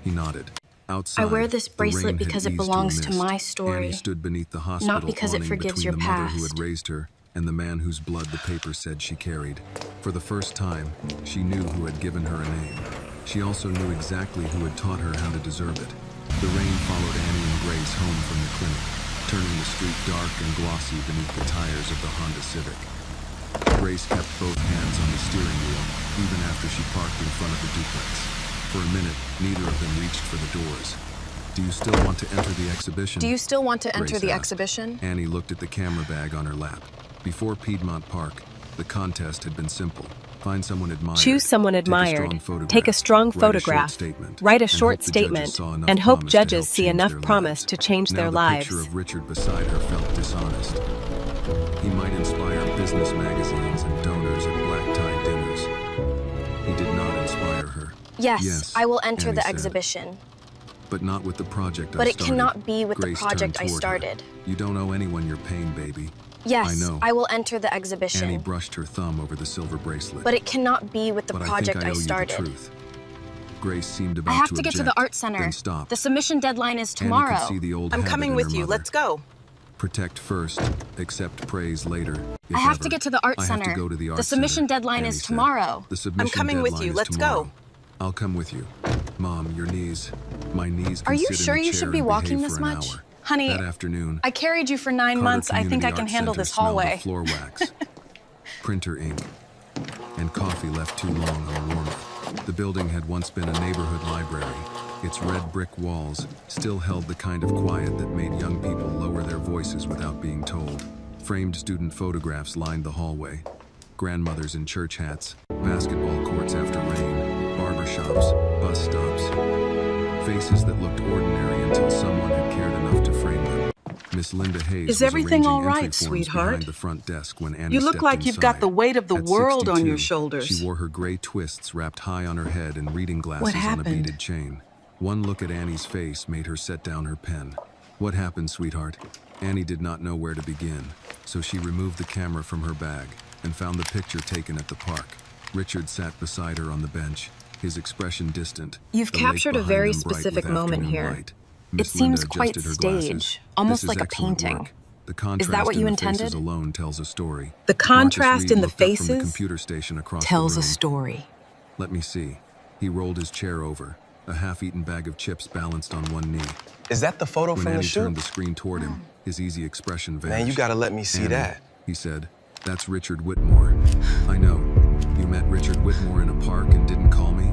He nodded. Outside, I wear this the bracelet rain had because it eased a belongs to mist. my story, Annie stood beneath the hospital because it awning forgives between your the mother who past. had raised her and the man whose blood the paper said she carried. For the first time, she knew who had given her a name. She also knew exactly who had taught her how to deserve it. The rain followed Annie and Grace home from the clinic, turning the street dark and glossy beneath the tires of the Honda Civic. Grace kept both hands on the steering wheel, even after she parked in front of the duplex. For a minute, neither of them reached for the doors. "Do you still want to enter the exhibition?" Do you still want to enter Grace the asked. exhibition? Annie looked at the camera bag on her lap. Before Piedmont Park, the contest had been simple. Find someone admired. Choose someone admired. Take a strong photograph. Write a short statement. And hope judges see enough promise to change their lives. The picture of Richard beside her felt dishonest. He might inspire business magazines and donors at black tie dinners. He did not inspire her. Yes, I will enter Annie the said. exhibition. But not with the project But I it started. cannot be with Grace the project turned I toward her. started. You don't owe anyone your pain, baby. Yes, I know. I will enter the exhibition. Annie brushed her thumb over the silver bracelet. But it cannot be with the But project I think I owe you the started. truth. Grace seemed about I have to to get to object, the art center. Then stopped. The submission deadline is Annie tomorrow. could see the old I'm habit coming in with her you. mother. Let's go. Protect first, accept praise later. If I have ever. to get to the art I center. have to go to the art The submission center, deadline Annie is said. tomorrow. The submission coming with deadline you. is Let's tomorrow. go. I'll come with you. Mom, your knees. My knees can Are you sit in sure a you chair should be and walking behave this for an much? hour. Honey, That afternoon, I carried you for 9 Carter months. I think I Community can Arts handle Center this smelled hallway. of floor wax, printer ink, and coffee left too long on a warmer. The building had once been a neighborhood library. Its red brick walls still held the kind of quiet that made young people lower their voices without being told. Framed student photographs lined the hallway. Grandmothers in church hats, basketball courts after rain, barber shops, bus stops. Faces that looked ordinary until someone had cared enough to frame them. Miss Linda Hayes Is was everything arranging all right, entry forms sweetheart? behind the front desk when Annie You look stepped like you've got inside. the weight of the At world on your 62, shoulders. She wore her gray twists wrapped high on her head and reading glasses What on a happened? beaded chain. One look at Annie's face made her set down her pen. What happened, sweetheart? Annie did not know where to begin, so she removed the camera from her bag and found the picture taken at the park. Richard sat beside her on the bench, his expression distant. You've the lake captured a behind very them bright specific with moment afternoon here. light. It Miss seems Linda quite adjusted her glasses. stage, almost This is like a excellent painting. work. The contrast that what in you the intended? faces alone tells a story. The Marcus contrast Reed in the looked up from the faces computer station across tells the a room. story. Let me see. He rolled his chair over. A half-eaten bag of chips balanced on one knee. Is that the photo When from the Annie shoot? turned the screen toward him, his easy expression vanished. Man, you gotta let me see Annie, that. he said, "That's Richard Whitmore." "I know. You met Richard Whitmore in a park and didn't call me?"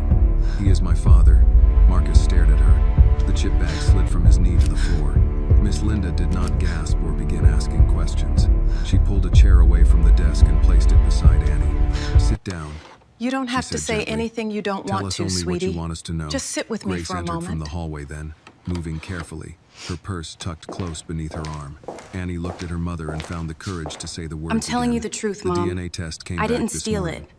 "He is my father." Marcus stared at her. The chip bag slid from his knee to the floor. Miss Linda did not gasp or begin asking questions. She pulled a chair away from the desk and placed it beside Annie. "Sit down." You don't have to said say gently. anything you don't Tell want us to, only sweetie. what you want us to know. Just sit with me Grace for a entered from moment. the hallway then, moving carefully, her purse tucked close beneath her arm. Annie looked at her mother and found the courage to say the words I'm telling again. you the truth, The Mom. DNA test came I back didn't this steal morning. it.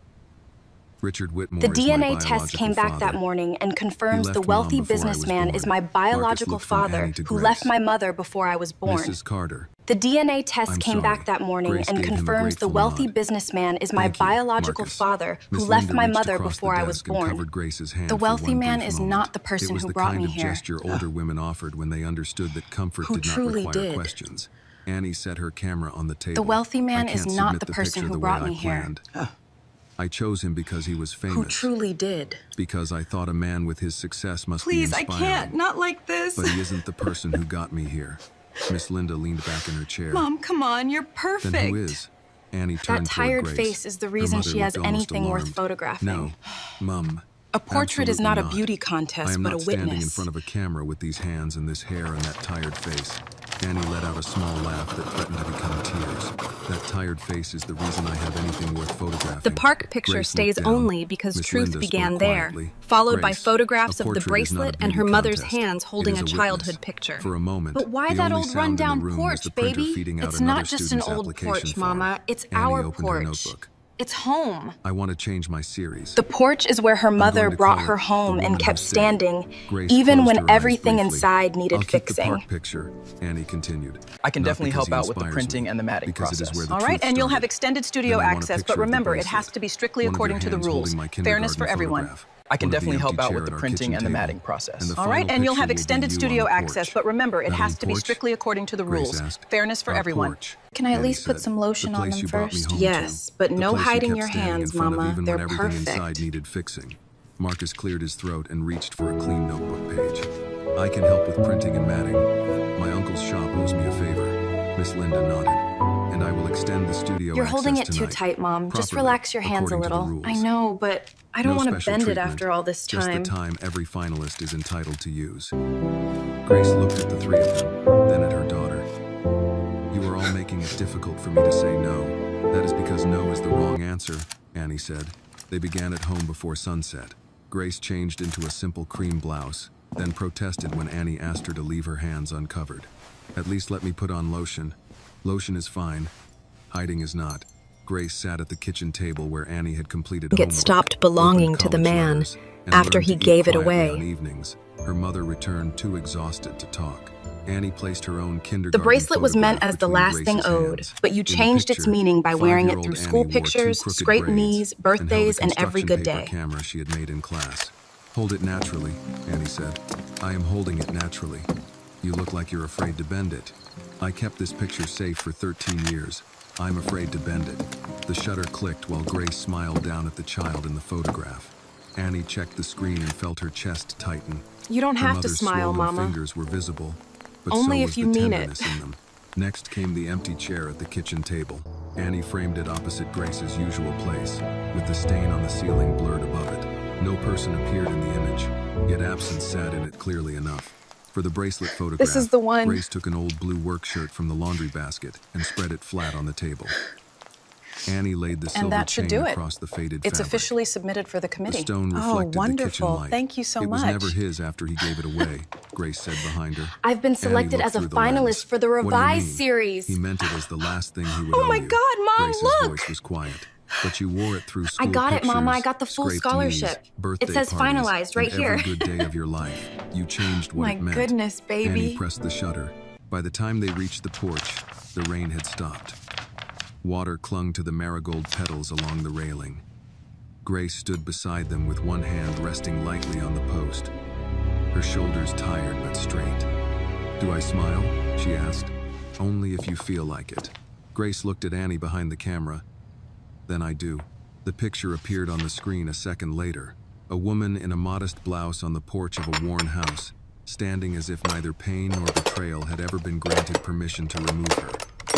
Richard Whitmore The is my DNA test biological came back that father. morning and He confirms left the Mom wealthy before I was businessman is born. my Marcus biological looked from father Annie to who Grace. left my mother before I was born. Mrs. Carter. The DNA test I'm came sorry. back that morning Grace and gave him a confirms the grateful wealthy nod. businessman is my Thank you, biological Marcus. father who Miss left Linda my reached mother across the before I was desk and born. covered Grace's hand The for wealthy one man brief is moment. not the person It was who the brought kind me of here. gesture older women offered when they understood that comfort Who did not truly require did. questions. Annie set her camera on the table. The wealthy man I is can't not submit the the person picture who the brought way I me here. planned. I chose him because he was famous. Who truly did. Because I thought a man with his success must Please, be I inspiring. can't. Not like this. But he isn't the person who got me here. Miss Linda leaned back in her chair. Mom, come on. You're perfect. Then who is? Annie turned That tired toward Grace. face is the Her reason mother she has looked almost anything worth alarmed. photographing. No, Mum. A portrait is not a absolutely beauty I contest, am but not a standing in witness. front of a camera with these hands and this hair and that tired face. Annie let out a small laugh that threatened to become tears. That tired face is the reason I have anything worth photographing. The park picture Grace stays looked down. only because Miss truth Linda began spoke there, quietly. followed by Grace, photographs a of the portrait is not a bracelet and beauty her mother's contest. hands It holding is a witness. childhood picture. For a moment, But why the that only old sound in the rundown room was porch, the printer baby? feeding out It's another not just an student's old application porch, form. Mama. It's Annie our opened her porch. notebook. It's home. I want to change my series. The porch is where her mother going to brought call her it home The and Woman kept Who Stayed. standing, Grace even closed when her eyes everything briefly. inside needed I'll keep fixing. the park picture, Annie continued. I can Not definitely because help he out with the inspires printing me, and the matting because it is process. where the All right, truth and you'll have started. extended studio Then I want a access, picture but of the remember, it bracelet. has to be strictly One of your according to the hands rules. holding my Fairness for kindergarten everyone. photograph. I can One of the definitely help empty out chair with the at our printing kitchen and the table. matting process. And the All right, final and you'll picture have will be extended you studio on the access, porch. but remember, it That has old to be porch? strictly according to the Grace rules. asked. Fairness for Our everyone. porch, Can I at Annie least put said. some lotion The on place them you brought me first? home Yes, to. but The no place you hiding kept your standing in hands, front of Mama. even They're when everything inside perfect. needed fixing. Marcus cleared his throat and reached for a clean notebook page. I can help with printing and matting. My uncle's shop owes me a favor. Miss Linda nodded. And I will extend the studio You're holding it access too tonight. tight, Mom. Just Properly, relax your hands a according to the little. rules. I know, but I don't No want to special bend it treatment, after all this just time. the time every finalist is entitled to use. Grace looked at the three of them, then at her daughter. You are all making it difficult for me to say no. That is because no is the wrong answer, Annie said. They began at home before sunset. Grace changed into a simple cream blouse, then protested when Annie asked her to leave her hands uncovered. At least let me put on lotion. Lotion is fine. Hiding is not. Grace sat at the kitchen table where Annie had completed homework, It stopped belonging opened to the college man letters, and after learned he to eat gave it quietly away. on evenings. Her mother returned too exhausted to talk. Annie placed her own The kindergarten bracelet was meant photograph as the between lasting Grace's ode, hands. but you In the changed its picture, meaning by wearing it 5-year-old through Annie school wore two pictures, crooked scraped braids knees, and held a birthdays, and every construction good paper day. camera she had made in class. Hold it naturally, Annie said. I am holding it naturally. You look like you're afraid to bend it. I kept this picture safe for 13 years. I'm afraid to bend it. The shutter clicked while Grace smiled down at the child in the photograph. Annie checked the screen and felt her chest tighten. You don't Her have to mother's smile, swollen Mama. fingers were visible, but Only so if was you the mean it. tenderness in them. Next came the empty chair at the kitchen table. Annie framed it opposite Grace's usual place, with the stain on the ceiling blurred above it. No person appeared in the image, yet absence sat in it clearly enough. For the bracelet photograph, This is the one. Grace took an old blue work shirt from the laundry basket and spread it flat on the table. Annie laid the silver And that should chain do it. across the faded It's fabric. officially submitted for the The committee. stone Oh, reflected the kitchen wonderful. light. Thank you so It was much. never his after he gave it away, Grace said behind her. I've been selected Annie as a looked through the finalist lens. for the What do you revised mean? series. He meant it as the last thing he would Oh owe my you. God, Mom, Grace's look! voice was quiet, but you wore it through I school got it, Mama. I pictures, got the full scraped scholarship. knees, birthday It says parties, finalized right and every here. good day of your life. You changed what My it meant. goodness, baby. Annie pressed the shutter. By the time they reached the porch, the rain had stopped. Water clung to the marigold petals along the railing. Grace stood beside them with one hand resting lightly on the post, her shoulders tired but straight. Do I smile? She asked. Only if you feel like it. Grace looked at Annie behind the camera. Then I do. The picture appeared on the screen a second later. A woman in a modest blouse on the porch of a worn house, standing as if neither pain nor betrayal had ever been granted permission to remove her.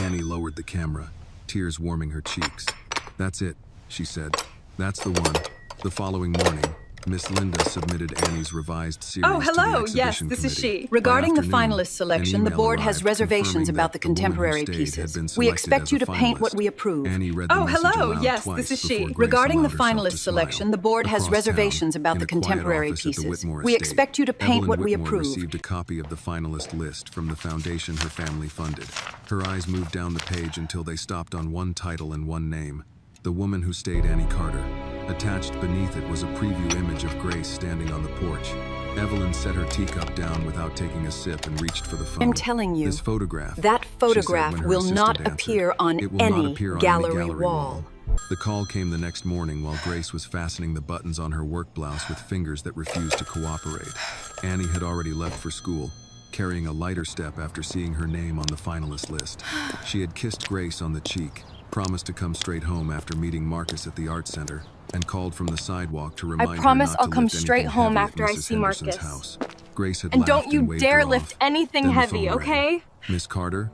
Annie lowered the camera, tears warming her cheeks. That's it, she said. That's the one. The following morning, Miss Linda submitted Annie's revised series Oh, to hello. the Yes, exhibition this is committee. she. Regarding By the afternoon, finalist selection, an the email board has arrived reservations confirming about that the woman who contemporary stayed pieces. had been We selected expect as you a to paint what finalist. we approve. Annie read the Oh, message hello. aloud Yes, twice this is before she. Grace Regarding the allowed herself finalist to selection, smile. the board has Across reservations town, about in the a quiet contemporary office at the pieces. Whitmore We estate, expect you to paint Evelyn what we Whitmore approve. received a copy of the finalist list from the foundation her family funded. Her eyes moved down the page until they stopped on one title and one name. The Woman Who Stayed Annie Carter. Attached beneath it was a preview image of Grace standing on the porch. Evelyn set her teacup down without taking a sip and reached for the phone. I'm telling you, This photograph, that she said photograph when her will not assistant answered, appear on it will not any appear on gallery any gallery wall. The call came the next morning while Grace was fastening the buttons on her work blouse with fingers that refused to cooperate. Annie had already left for school, carrying a lighter step after seeing her name on the finalist list. She had kissed Grace on the cheek, promised to come straight home after meeting Marcus at the art center, and called from the sidewalk to remind her promise not I'll to come lift straight anything home heavy at after I Mrs. see Henderson's Marcus. house. Grace had And laughed don't you waved dare her lift off. anything Then the heavy, phone rang. okay? Miss Carter?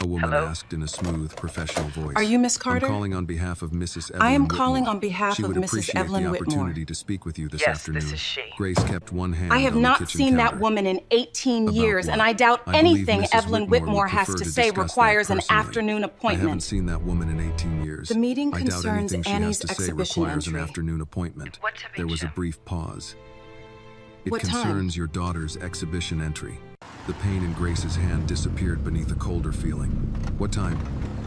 A woman asked in a smooth, professional voice. Are you Miss Carter? I'm calling on behalf of Mrs. Evelyn I am Whitmore. calling on behalf She of would Mrs. appreciate Evelyn the Whitmore. opportunity to speak with you this Yes, afternoon. this is she. Grace kept one hand I have on the not kitchen seen that counter. woman in 18 About years, and what? I doubt I believe anything Mrs. Evelyn Whitmore would has prefer to to say discuss that requires an personally. afternoon I haven't appointment. seen that woman in 18 years. The meeting I doubt concerns anything she Annie's has to say exhibition requires an entry. afternoon appointment. What to be There was a shown? brief pause. It What time? concerns your daughter's exhibition entry. The pain in Grace's hand disappeared beneath a colder feeling. What time?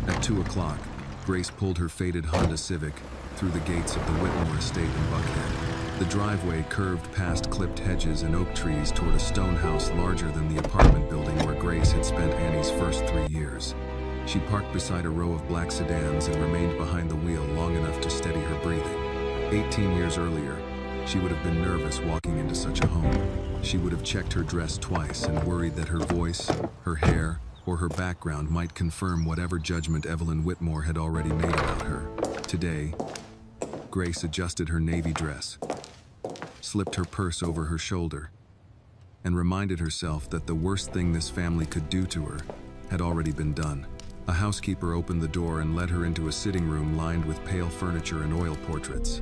At 2 o'clock, Grace pulled her faded Honda Civic through the gates of the Whitmore estate in Buckhead. The driveway curved past clipped hedges and oak trees toward a stone house larger than the apartment building where Grace had spent Annie's first 3 years. She parked beside a row of black sedans and remained behind the wheel long enough to steady her breathing. 18 years earlier, she would have been nervous walking into such a home. She would have checked her dress twice and worried that her voice, her hair, or her background might confirm whatever judgment Evelyn Whitmore had already made about her. Today, Grace adjusted her navy dress, slipped her purse over her shoulder, and reminded herself that the worst thing this family could do to her had already been done. A housekeeper opened the door and led her into a sitting room lined with pale furniture and oil portraits.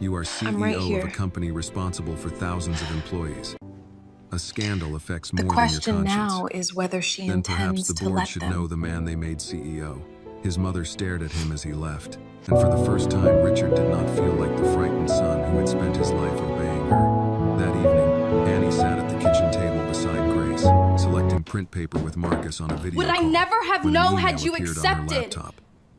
You are I'm right CEO here. of a company responsible for thousands of employees. A scandal affects more The than your question conscience. now is whether she Then perhaps intends the to board let should them. know the man they made CEO. His mother stared at him as he left, and for the first time Richard did not feel like the frightened son who had spent his life obeying her. That evening, Annie sat at the kitchen table beside Grace, selecting print paper with Marcus on a video Would I call never have when an known had email you appeared on her accepted? laptop.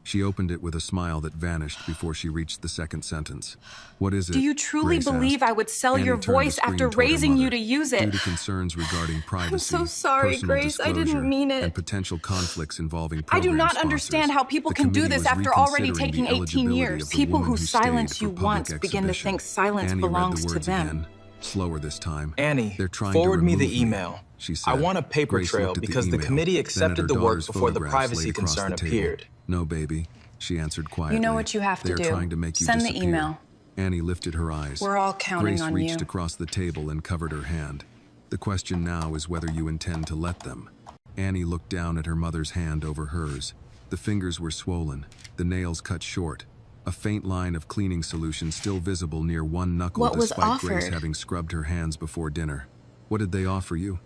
She opened it with a smile that vanished before she reached the second sentence. What is it? Do you truly Grace believe asked. I would sell Annie your turned the voice screen after toward her raising you mother. to use Due it? to concerns regarding privacy, so sorry, personal Grace. I didn't disclosure, mean it. and potential conflicts involving I do program not sponsors, understand how people the can do committee this was after already reconsidering taking the 18 eligibility years. of the People woman who stayed silence for you public once begin to exhibition. think silence Annie belongs read the to words them. again, slower this time. Annie, They're trying forward to me the remove email. she said. I want a paper Grace trail looked at because the email, committee then at accepted her the work daughter's before the photographs privacy laid across concern the table. appeared. No, baby, she answered quietly. You know what you have to They're do. trying to make you Send the disappear. email. Annie lifted her eyes. We're all counting Grace on reached you. across the table and covered her hand. The question now is whether you intend to let them. Annie looked down at her mother's hand over hers. The fingers were swollen, the nails cut short. A faint line of cleaning solution still visible near one knuckle What was despite Grace offered? having scrubbed her hands before dinner. What did they offer you?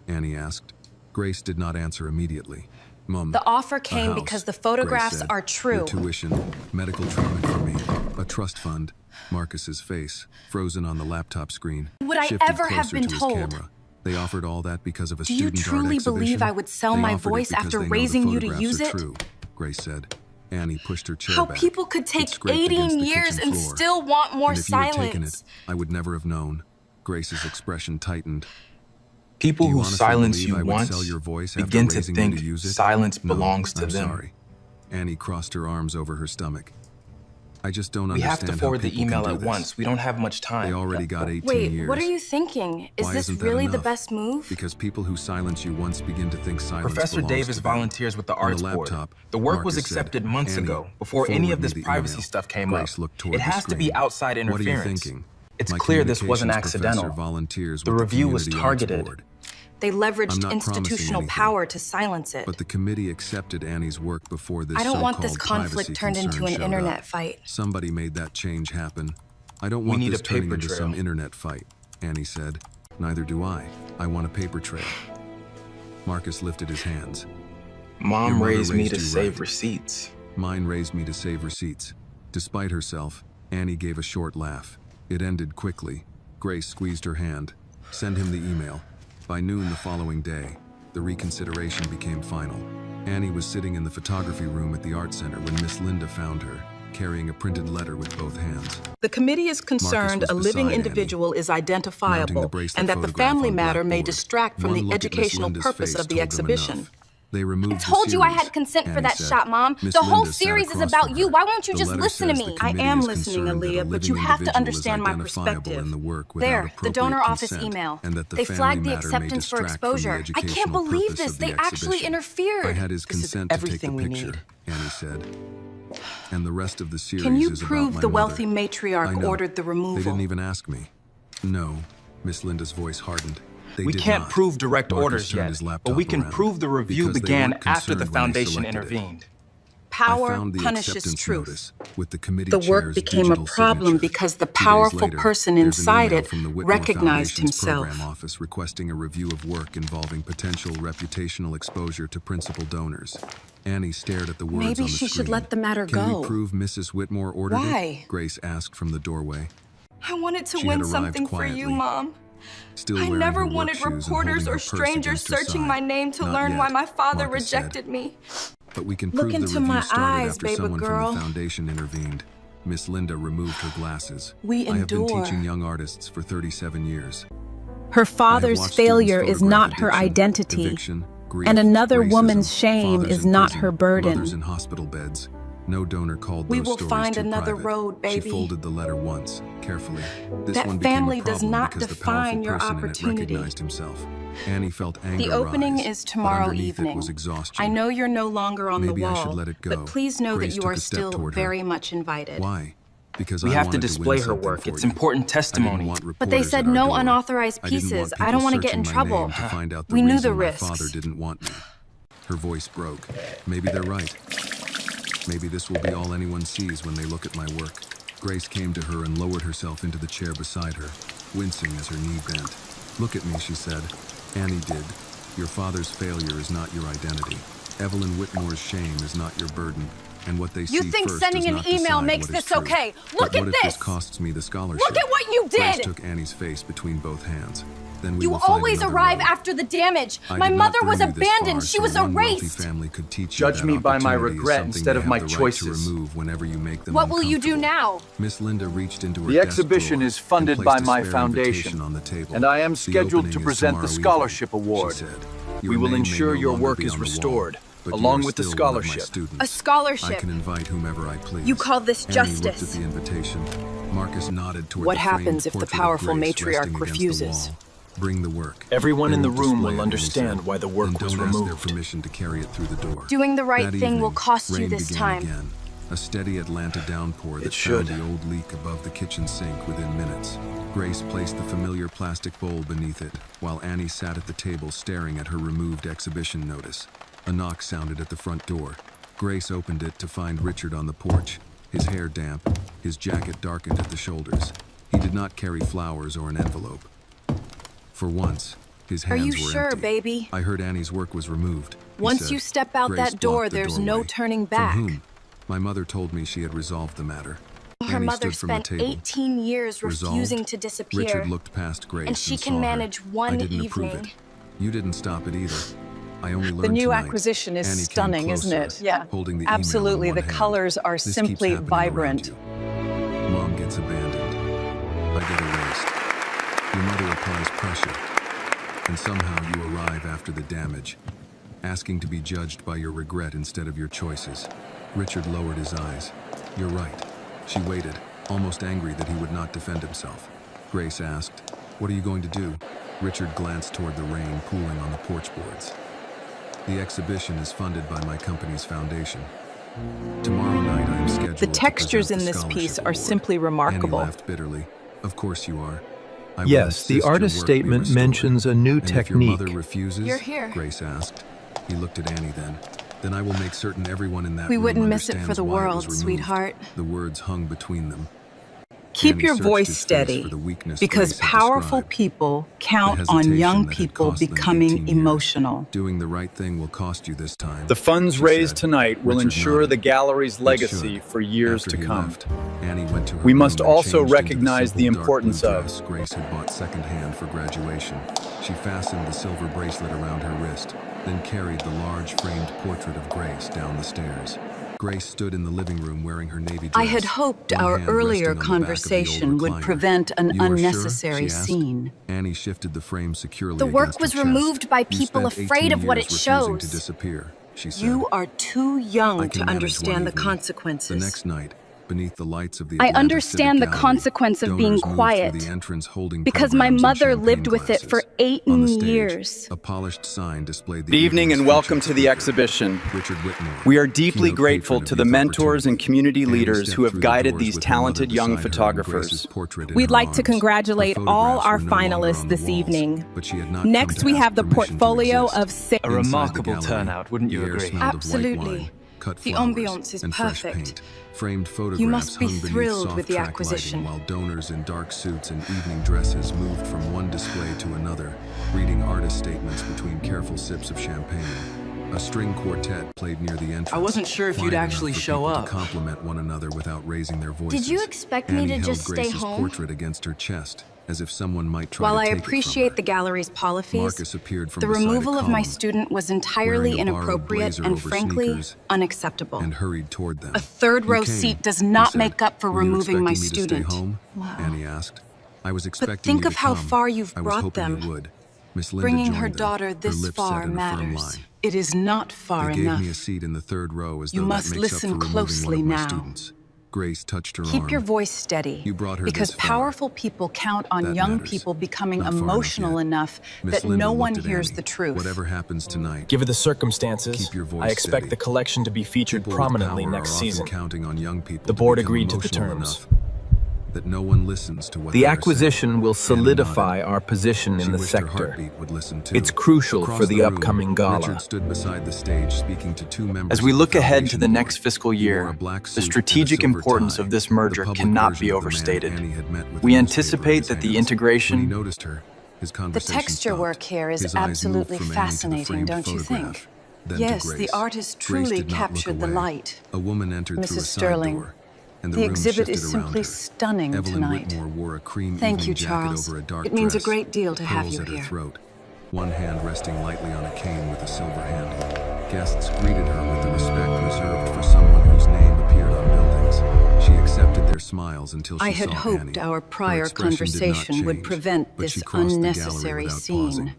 Annie asked. Grace did not answer immediately. Mom, The offer a came house, because the Grace photographs said. are true. Your tuition, medical treatment for me, a trust fund. Marcus's face, frozen on the laptop screen, Would I shifted ever have closer been to his told? camera. They offered all that because of a Do you student art truly exhibition? believe I would sell They my offered it voice because after they know the raising you to photographs use are it? True, Grace said. Annie pushed her chair How back. people could It take scraped against 18 the years kitchen and floor. still want more And if you had taken it, silence. I would never have known. Grace's expression tightened. People Do you who honestly silence believe you I would once sell your voice after begin to raising you think to use it? silence No, belongs to I'm them. sorry. Annie crossed her arms over her stomach. I just don't We have understand to forward how the people can email do at this. once. We don't have much time. They already got 18 Wait, years. what are you thinking? Is Why this isn't that really the enough? best move? Because people who silence you once begin to think silence Professor belongs Davis to them. volunteers with the On arts board. laptop, The work was Marcus said, accepted months "Annie, ago, before any forward of me this the privacy email." stuff came Grace up. looked toward It the has to be screen. outside interference. What are you thinking? It's My clear this wasn't communications professor accidental. volunteers The with review was Community Arts targeted. Board. They I'm leveraged not promising institutional anything, power to silence it. But the committee accepted Annie's work before this I don't want this so-called conflict privacy turned into concern an showed internet up. fight. Somebody made that change happen. I don't We want need this a turning paper into trail. some internet fight, Annie said. Neither do I. I want a paper trail. Marcus lifted his hands. Your Mom mother raised me raised to you save right. receipts. Mine raised me to save receipts. Despite herself, Annie gave a short laugh. It ended quickly. Grace squeezed her hand. Send him the email. By noon the following day, the reconsideration became final. Annie was sitting in the photography room at the art center when Miss Linda found her, carrying a printed letter with both hands. The committee is concerned Marcus a was living beside individual is mounting the identifiable bracelet and that the photograph family on matter may blackboard. distract from One the look at Miss educational Linda's purpose face of the told them exhibition. enough. They removed I told you I series, had consent for Annie that said. shot, Mom. Miss The whole Linda sat series is across about from you. her. Why won't you The just letter listen to says me? the I committee am is listening, concerned that a Aaliyah, but living you have to individual is understand my identifiable perspective. in the work without There, the appropriate donor office consent, email. and that the They family flagged the matter may acceptance for distract from the exposure. I I can't educational believe purpose this. of the They actually exhibition. interfered. I had his This is consent to take the everything we picture, need. Annie said. And the rest of the series Can you is about prove my the mother. wealthy I matriarch know. ordered the They removal? didn't even ask me. No, Miss Linda's voice hardened. They We did can't not. prove direct Marcus orders turned yet, his but laptop we can around. prove the review Because they began weren't after the concerned when they foundation selected it. intervened. I Power found the punishes acceptance truth. notice with the committee The work chair's became a digital problem signature. because the 2 days powerful later, person there's an inside email it from the Whitmore recognized Foundation's himself. program office requesting a review of work involving potential reputational exposure to principal donors. Annie stared at the words Maybe on the she should screen. let the matter Can go. we prove Mrs. Whitmore ordered Why? it? Grace asked from the doorway. I wanted to She win had arrived something for you, quietly, Mom. Still I wearing never her work wanted shoes and reporters holding or her purse strangers against her searching side. my name to Not learn yet, why my father Marcus said. rejected me. But we can Look prove the into review my started eyes, after baby someone girl. from the foundation intervened. Miss Linda removed her glasses. We I have been endure. teaching young artists for 37 years. Her father's watched failure students is not photograph her addiction, identity, eviction, grief, and another racism, woman's shame fathers is in not prison, her burden. Mothers in hospital beds. No donor called We those will stories find too another private. road, baby. She folded the letter once, carefully. This That one became family a does problem not because the define powerful your person in it opportunity. recognized himself. Annie felt anger The opening rise, is but tomorrow underneath evening. It was exhaustion. I know you're no longer on Maybe the I wall, should let it go. but please know Grace that you took are a step still toward her. very much invited. Why? Because We I have to wanted display win her something work. for It's you. important I testimony. didn't want But they reporters said at our no door. unauthorized I didn't want pieces. I people don't want to get searching in my trouble. name to find out the We knew reason the my risks. father didn't want me. Her voice broke. Maybe they're right. Maybe this will be all anyone sees when they look at my work. Grace came to her and lowered herself into the chair beside her, wincing as her knee bent. Look at me, she said. Annie did. Your father's failure is not your identity. Evelyn Whitmore's shame is not your burden, and what they see You think first sending does an not email decide makes what is this true. okay? But Look at what if this! this costs me the scholarship? Look at what you Grace did! took Annie's face between both hands. Then we You will find always another arrive road. after the damage. I My did not mother was bring you this abandoned. far She so was one wealthy erased. family could teach you Judge that me by my opportunity is regret something instead you of have my the right choices. to remove whenever you make them What will you do uncomfortable. now? Miss Linda reached into her The desk exhibition drawer is funded and by placed a my spare foundation, invitation on the table. and I am The scheduled opening to is present tomorrow the evening, scholarship she award. said. We Your will name may ensure no your longer work be is on the wall, restored, but you along are with the still one of my scholarship. students. A scholarship. I can invite whomever I please. You call this Annie justice? looked at the invitation. Marcus nodded toward What the framed happens if the portrait of powerful Grace matriarch resting against the refuses? wall. Bring the work. Everyone They in the won't room display will it, Annie understand said. why the work Then was don't ask their removed. permission to carry it through the door. Doing the right That thing will evening, cost you rain this began time. Again. A steady Atlanta downpour that It should. found the old leak above the kitchen sink within minutes. Grace placed the familiar plastic bowl beneath it, while Annie sat at the table staring at her removed exhibition notice. A knock sounded at the front door. Grace opened it to find Richard on the porch, his hair damp, his jacket darkened at the shoulders. He did not carry flowers or an envelope. For once, his hands Are you were sure, empty. baby? I heard Annie's work was removed. he Once said. you step out Grace that door, blocked the there's no doorway. turning back. From whom? My mother told me she had resolved the matter. Her Annie mother stood from the spent table. 18 years Resolved? refusing to disappear. Richard looked past Grace and she saw can her. manage one I didn't approve evening. it. You didn't stop it either. I only learned The new tonight. acquisition is Annie came stunning, isn't closer, it? Yeah, holding the email in absolutely. one The hand. colors are This keeps simply happening around vibrant. you. Mom gets abandoned. I get erased. Your mother applies pressure. And somehow you arrive after the damage, asking to be judged by your regret instead of your choices. Richard lowered his eyes. You're right. She waited, almost angry that he would not defend himself. Grace asked, "What are you going to do?" Richard glanced toward the rain pooling on the porch boards. The exhibition is funded by my company's foundation. Tomorrow night I am scheduled The to textures present in the this scholarship piece are award. simply remarkable. Annie laughed bitterly. Of course you are. I will Yes, the insist your artist's work be statement restored. mentions a new And if your technique. mother refuses, You're here. Grace asked. He looked at Annie then I will make certain everyone in that We room wouldn't miss it for understands the why it was world, removed. sweetheart. The words hung between them. Keep Annie your searched voice his face steady, for the weakness because Grace had powerful described. people The count on hesitation young that had people cost them becoming 18 years. emotional. Doing the right thing will cost you this time. The funds she raised said. tonight will Richard ensure nodded. the gallery's It legacy should. for years After to he come. left, Annie went to her We room must and also changed into recognize the simple dark importance blue of- dress Grace had bought secondhand for graduation. She fastened the silver bracelet around her wrist, then carried the large framed portrait of Grace down the stairs. Grace stood in the living room wearing her navy dress. I had hoped one our hand earlier resting on the back of the old conversation would recliner. prevent an "You are sure?" unnecessary she asked. scene. Annie shifted the frame securely The work against her was chest. removed by "You people spent afraid 18 of what years it refusing to shows." disappear, she said. You are too I young can to manage one understand the evening. consequences. The next night, beneath the lights of the I Atlanta understand Civic the Gallery, consequence of being donors moved quiet, through the entrance holding because my programs and mother champagne lived with it for glasses. 8 On the stage, years. a polished sign displayed the Good evening and evening's welcome featured to the speaker, exhibition. Richard Whitmore, We are deeply keynote grateful patron to of the youth mentors and opportunity. community Annie leaders stepped who have through the guided doors these with her mother talented young beside her and Grace's photographers. portrait in We'd her like to arms. congratulate Her all photographs our were no longer finalists on the this walls, evening. but she had not come Next, to we ask have the permission to portfolio exist. of six. A Inside the remarkable gallery, turnout, wouldn't you the air agree? smelled of white Absolutely. wine, cut The flowers, ambiance is and fresh perfect. paint. Framed photographs You must be hung beneath thrilled soft with the track acquisition. lighting, while donors in dark suits and evening dresses moved from one display to another, reading artist statements between careful sips of champagne. A string quartet played near the entrance. I wasn't sure if you'd quiet actually enough for show people up. to compliment one another without raising their voices. Did you expect me Annie to held just stay Grace's home? portrait against her chest, as if someone might try While to I take it from appreciate her. the gallery's policies, Marcus appeared from the beside a removal of my column, student was entirely wearing a borrowed inappropriate blazer and over frankly sneakers, unacceptable. and hurried toward them. A third-row "You came," seat does he not said. make up for "Were you removing my expecting me to student. stay home?" Wow. Annie asked. "I was expecting think you of to how come. far you've I was brought hoping them. you would." Miss Linda Bringing joined her them, daughter her this lips far set in a firm matters. line. It is not far They gave enough. me a seat in the third row as You though must that makes up listen for removing closely one of my now. students. Grace touched her arm. Keep your voice steady, You brought her because this far. powerful people count on That young matters. people becoming Not far enough emotional yet. enough Miss that Linda no one looked at hears Annie. the truth. Whatever happens tonight, Given the circumstances, Keep your voice I expect steady. the collection to be featured people with prominently power next are often season. counting on young people The to board become agreed to the emotional terms. enough that no one listens to what The they are acquisition saying. will Annie solidify nodded. our position She in the wished her sector. heartbeat would listen too. It's crucial Across for the room, upcoming gala. Richard stood beside the stage speaking to two members. As we of look the ahead to foundation the board. next fiscal He wore year, a black the suit and a strategic silver importance tie, of this the merger public cannot version be of the man overstated. Annie had met with We a newspaper in anticipate his that the hands. integration- When he noticed her, his The conversation texture stopped. work here is His eyes moved absolutely from Annie to the fascinating, framed don't you photograph. think? then Yes, to Grace. the artist Grace truly did not look captured the away. light. A woman entered through a Mrs. side Sterling, door, and the the room exhibit shifted is around simply her. stunning Evelyn tonight. Whitmore wore a cream Thank evening you, jacket Charles. over a dark It means a dress, great deal to have pearls you at her here. throat, one hand resting lightly on a cane with a silver handle. Guests greeted her with the respect reserved for someone whose name appeared on buildings. She accepted their smiles until she I had saw hoped Annie. our Her prior expression did not conversation would change, prevent but this she crossed the gallery unnecessary without scene. pausing.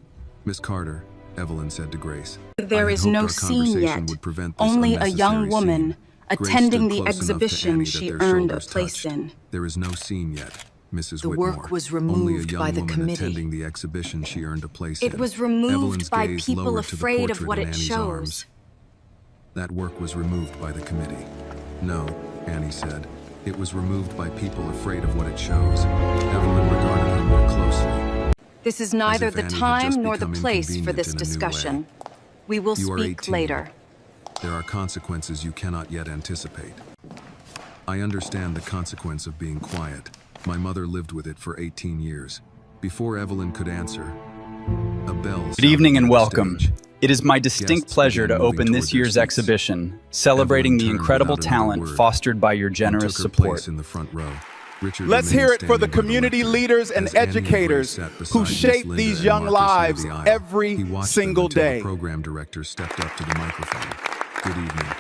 Miss Carter, Evelyn said to Grace. There I is had hoped no our scene conversation yet. would prevent this Only a young unnecessary woman scene. Grace attending stood the close enough to exhibition Annie she that their earned a shoulders place touched. in. There is no scene yet, Mrs. The Whitmore. work was Only a removed young by the woman committee. attending the exhibition she earned a place in. It was removed Evelyn's by gaze people lowered to the afraid of portrait what in it Annie's shows. arms. That work was removed by the committee. No, Annie said. It was removed by people afraid of what it shows. Evelyn regarded her more closely. This is neither if the Annie had time just nor the become place for inconvenient this in a new discussion. way. We will You are speak 18. later. There are consequences you cannot yet anticipate. I understand the consequence of being quiet. My mother lived with it for 18 years. Before Evelyn could answer, a bell Good evening and sounded on the welcome. stage. It is my distinct Guests pleasure to began moving open toward this their year's seats. exhibition, celebrating the Evelyn turned incredible without another talent word fostered by your and generous took her place support. in the front row. Richard Let's remained hear it for the standing by community lectern leaders and as Annie Grace educators sat beside who Miss shape Linda these and young Marcus near lives the aisle. every He watched single them until day. the program director stepped up to the microphone. Good evening,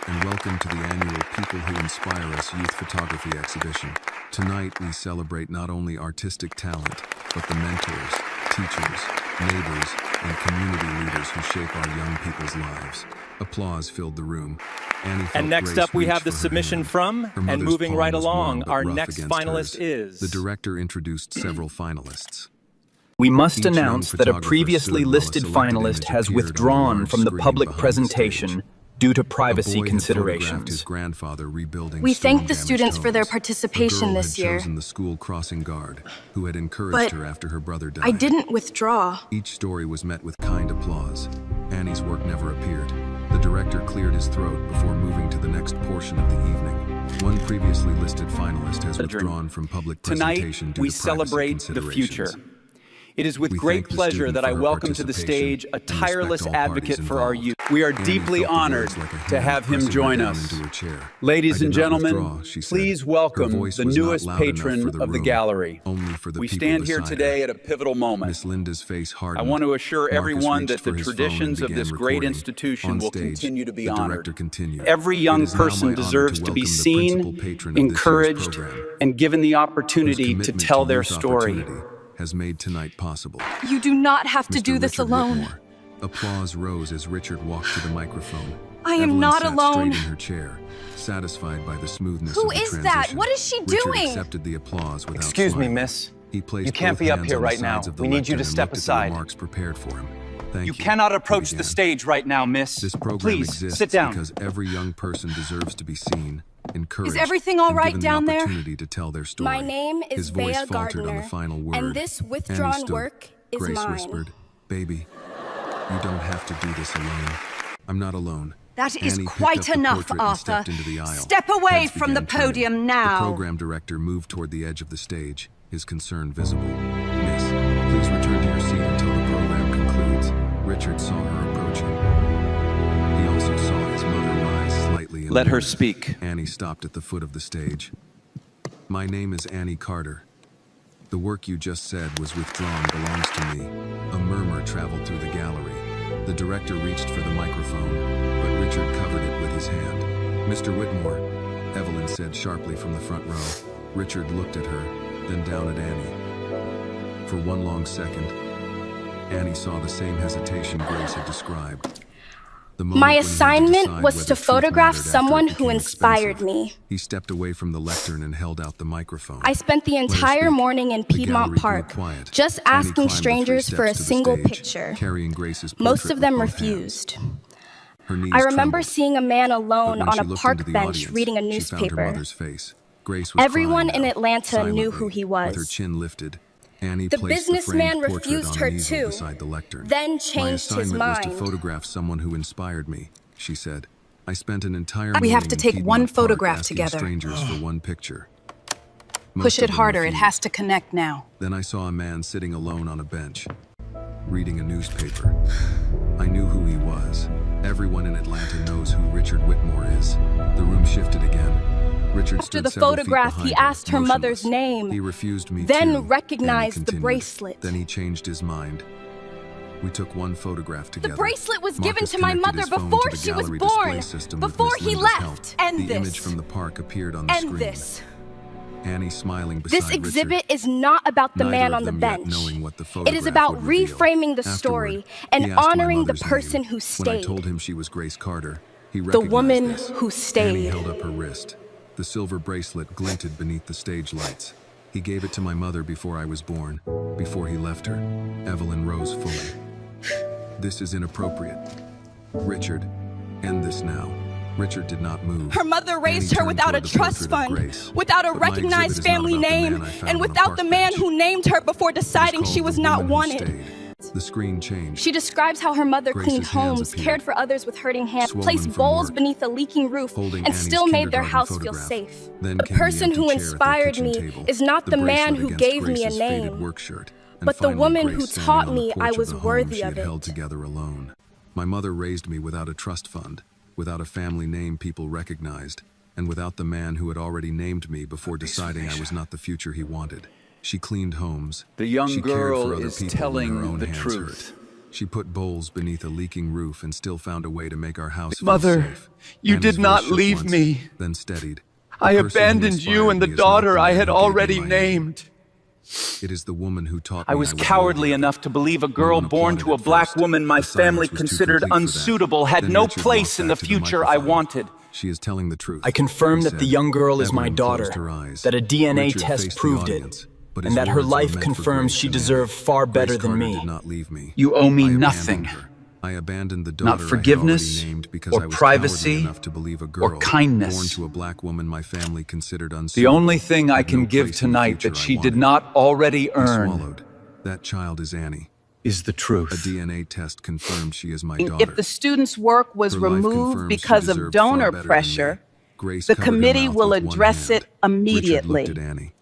and welcome to the annual People Who Inspire Us Youth Photography Exhibition. Tonight, we celebrate not only artistic talent, but the mentors, teachers, neighbors, and community leaders who shape our young people's lives. Applause filled the room. Annie felt And next Grace up, we reach have the for her submission hand. from, Her and mother's moving palm right was along, warm but our rough next against finalist hers. is... The director introduced several finalists. We must Each young announce that a photographer previously stood while a listed selected finalist image has appeared on a withdrawn large from the screen public behind the presentation stage. due to A privacy boy had photographed his considerations. grandfather rebuilding We thank the storm-damaged students for their homes. participation A girl this had year. chosen the school crossing guard, who had encouraged But her after her brother died. I didn't withdraw. Each story was met with kind applause. Annie's work never appeared. The director cleared his throat before moving to the next portion of the evening. One previously listed finalist has withdrawn from public presentation Tonight, due we to privacy celebrate the considerations. future. It is with We great thank the pleasure student that I for her welcome to the stage a participation and tireless respect all advocate parties for our involved. youth. We are Annie deeply felt the honored words like a to hand have him pressing her join down us. into her chair. Ladies "I and did not gentlemen, withdraw," she said. please Her welcome voice the was not newest loud enough patron for of the room, gallery. only for the We people stand here beside today her. at a pivotal moment. Miss Linda's face hardened. I want to assure Marcus everyone reached that the for his phone traditions and of began this great recording. institution On will stage, continue to be the honored. director continued. Every "It young is now my person honor deserves to be welcome the seen, principal patron of this year's encouraged, program, and given the whose opportunity to commitment tell their youth story. opportunity has made tonight possible." You do not have to Mr. do this Richard alone. Whitmore. Applause rose as Richard walked to the microphone. I am Evelyn not sat alone. straight in her chair, satisfied by the smoothness Who of the is that? transition. What is she Richard doing? accepted the applause without Excuse me, smiling. miss. He placed You can't both be up hands here on the right now. sides of the We need you lectern to and step looked at aside. the remarks prepared for him. Thank You you. cannot He approach the began. stage right now, miss. This program Please, exists sit down. because every young person deserves to be seen, encouraged, everything all and right given down the there? opportunity to tell their story. My name is His voice Bea faltered on the Gardner, final word. and this Annie withdrawn stood. work is Grace mine. whispered, "Baby, you don't have to do this alone. I'm not alone." That is Annie picked quite up the enough, portrait and Arthur. stepped into the aisle. Step away Heads from the began turning. podium now. The program director moved toward the edge of the stage, his concern visible. "Miss, please return to your seat until the program concludes." Richard saw her approaching. He also saw his mother rise slightly. Let her speak. Annie stopped at the foot of the stage. "My name is Annie Carter. The work you just said was withdrawn belongs to me." A murmur traveled through the gallery. The director reached for the microphone, but Richard covered it with his hand. "Mr. Whitmore," Evelyn said sharply from the front row. Richard looked at her, then down at Annie. For one long second, Annie saw the same hesitation Grace had described. The moment My when he had to assignment decide was whether to truth photograph mattered after it someone who became inspired expensive. me. He stepped away from the lectern and held out the microphone. I spent the Let her entire speak. morning in The gallery Piedmont grew Park, quiet. just Annie asking climbed the 3 strangers for a steps to the single stage, picture. carrying Grace's Most portrait of them with both hands. refused. Her knees I remember trembled, seeing a man but alone when on she a looked park into the bench audience, reading a she found her newspaper. mother's face. Grace was Everyone crying in now, Atlanta knew silently, who he with her was. chin lifted. Annie The placed the businessman framed portrait refused on her an easel too, beside the lectern. then "My changed his assignment was to mind. photograph someone who inspired me," she said. "I spent an entire We have morning to in take Piedmont one Park photograph asking together. strangers for one picture. Most Push of it them harder. It refused. has to connect now. Then I saw a man sitting alone on a bench. reading a newspaper. I knew who he was. Everyone in Atlanta knows who Richard Whitmore is. The room shifted again. Richard After stood the several feet photograph, behind he asked her motionless. mother's name, He refused me then too, recognized Annie the continued. bracelet. Then he changed his mind. We took one photograph together. The bracelet was given Marcus to my connected mother his phone before to the she was gallery born, display system with before Miss he Linda's left. help. And the this. image from the park appeared on the And screen. this. Annie smiling beside This exhibit Richard. is not about the Neither man of on the them yet bench. knowing what the It is photograph about would reveal. reframing the Afterward, story he and asked my honoring the mother's person name. who When I stayed. told him she was Grace Carter, he The recognized woman this. who Annie stayed. held up her wrist. The silver bracelet glinted beneath the stage lights. He gave it to my mother before I was born, before he left her. Evelyn rose fully. This is inappropriate. Richard, end this now. Richard did not move. Her mother raised Annie her turned without a toward the trust portrait of fund, Grace. without a But my exhibit recognized is not family about the name, man I found and on a without park the man bench. who named her before It is deciding called she was The not Woman Who wanted. Stayed. The screen changed. She describes how her mother Grace's cleaned hands homes, appeared, cared for others with hurting hands, swollen placed from bowls work, beneath a leaking roof, holding and Annie's still made their kindergarten house feel photograph. safe. Then The came the person empty who chair at their inspired kitchen me table, is not the man bracelet who against gave me a Grace's faded name, work shirt, and but the finally woman Grace who standing taught on the me porch I of was the home worthy she of had it. held together alone. My mother raised me without a trust fund, without a family name people recognized, and without the man who had already named me before deciding I was not the future he wanted. She cleaned homes. The young She cared girl for other is people when her telling own the hands truth. hurt. She put bowls beneath a leaking roof and still found a way to make our house feel Mother, safe. you Annie's did not voice shook leave once, me. then steadied. I The person who abandoned you and the inspired me is not daughter I man had who gave me already my name. named. It is the woman who taught me I was worthy cowardly of it. enough to believe a No girl one born applauded to a at black first. woman my The silence family was too considered complete for that. unsuitable had Then no Richard place walked in the back to future I microphone. wanted. She is telling the truth. I confirm he that the said. young girl is my Evelyn daughter, closed her eyes. that a DNA Richard test faced the proved it, audience, but and his that her words were life meant for confirms Grace she and Annie. deserved far better Grace than Carter me. did not leave me. You owe me I abandoned nothing. her. I abandoned the Not daughter forgiveness, I had already named because or I was privacy, cowardly enough to believe a girl or kindness. born to a black woman my family considered The unsuitable. only thing I had can no give place in the tonight that future I she did wanted. not already He earn swallowed. That child is Annie. is the A truth. DNA test confirmed she is my daughter. If the student's work was Her life removed confirms she because of deserved far donor better than pressure, me. Grace the covered her committee mouth will with one address hand. it immediately. Richard looked at Annie.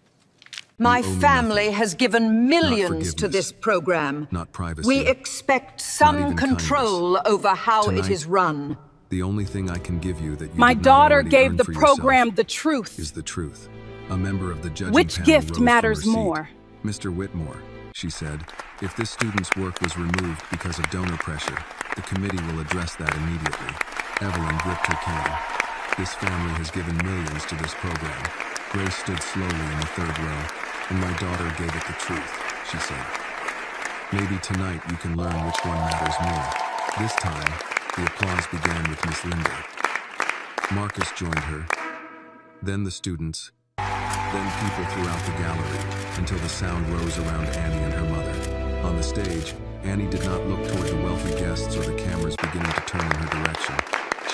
My You owe me family nothing. has given millions to forgiveness, this program. not privacy, We expect not some even control over how Tonight, it is run. The only thing I can give you that you My did not daughter already gave earn the for program yourself the truth. is the truth. A member of the judging Which panel gift rose from matters her seat. more? Mr. Whitmore, she said, if this student's work was removed because of donor pressure, the committee will address that immediately. Evelyn gripped her cane. This family has given millions to this program. Grace stood slowly in the third row, and my daughter gave it the truth, she said. Maybe tonight you can learn which one matters more. This time, the applause began with Miss Linda. Marcus joined her, then the students, then people throughout the gallery, until the sound rose around Annie and her mother. On the stage, Annie did not look toward the wealthy guests or the cameras beginning to turn in her direction.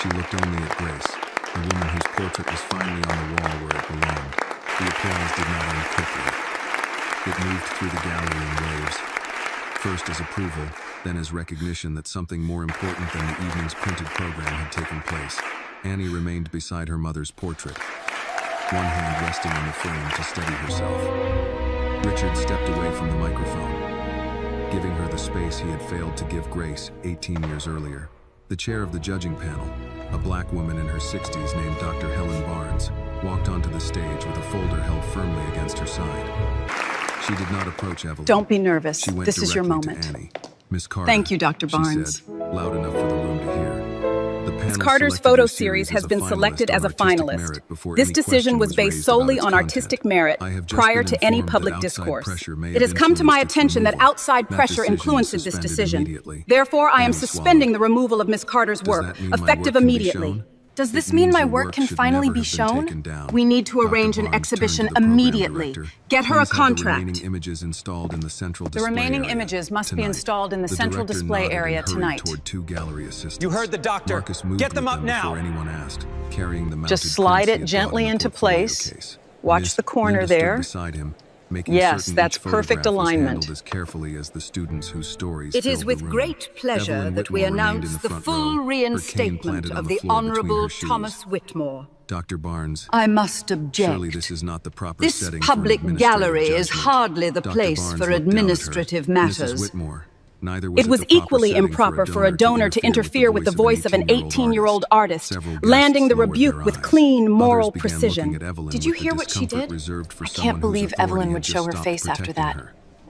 She looked only at Grace, the woman whose portrait was finally on the wall where it belonged. The applause did not end quickly. It moved through the gallery in waves, first as approval, then as recognition that something more important than the evening's printed program had taken place. Annie remained beside her mother's portrait, one hand resting on the frame to steady herself. Richard stepped away from the microphone, giving her the space he had failed to give Grace 18 years earlier. The chair of the judging panel, a black woman in her 60s named Dr. Helen Barnes, walked onto the stage with a folder held firmly against her side. She did not approach Evelyn. Don't be nervous. She went This is your directly moment. to Annie. Miss Carter, Thank you, Dr. Barnes. she said, loud enough for the room to hear. The Ms. panel Carter's selected photo her series has as a been finalist selected on as a artistic finalist. merit before This any decision question was based raised solely about on its artistic content. merit I have just prior been to any informed public that outside discourse. pressure may It have has come to my influenced its attention that removal. outside That pressure decision was influenced this suspended decision. immediately. Therefore, I am Annie suspending swallowed. the removal of Ms. Carter's Does work, that mean my effective work can be immediately. shown? Does this It mean means my your work can should finally never be have been shown? taken down. We need to Dr. arrange an Barnes turned to exhibition the program immediately. director. Get her a Please have contract. The remaining images installed in the central The display remaining area images must be tonight. installed in the central director display nodded area and hurried tonight. Toward two gallery assistants. You heard the doctor. Marcus moved Get them with up now. Before anyone asked, carrying the mounted Just slide prints he it had gently brought in a into portfolio place. case. Watch Miss the corner Linda stood there. beside him, making Yes, certain that's each perfect photograph was alignment. handled as carefully as the students whose stories It is filled with the room. great pleasure Evelyn that we Whitmore remained in announce the the front full row, her cane reinstatement planted on of the the floor between Honorable her shoes. Thomas Whitmore. Dr. Barnes, I must object. surely this is not the proper This setting public for an administrative gallery is judgment. hardly the Dr. place Barnes for looked down at her. administrative Mrs. matters. Whitmore, Neither was It was the proper equally setting improper for a to donor interfere to interfere with the voice of an 18-year-old artist, landing the rebuke with clean, moral precision. Did you hear what she did? I can't believe Evelyn would show her face after that.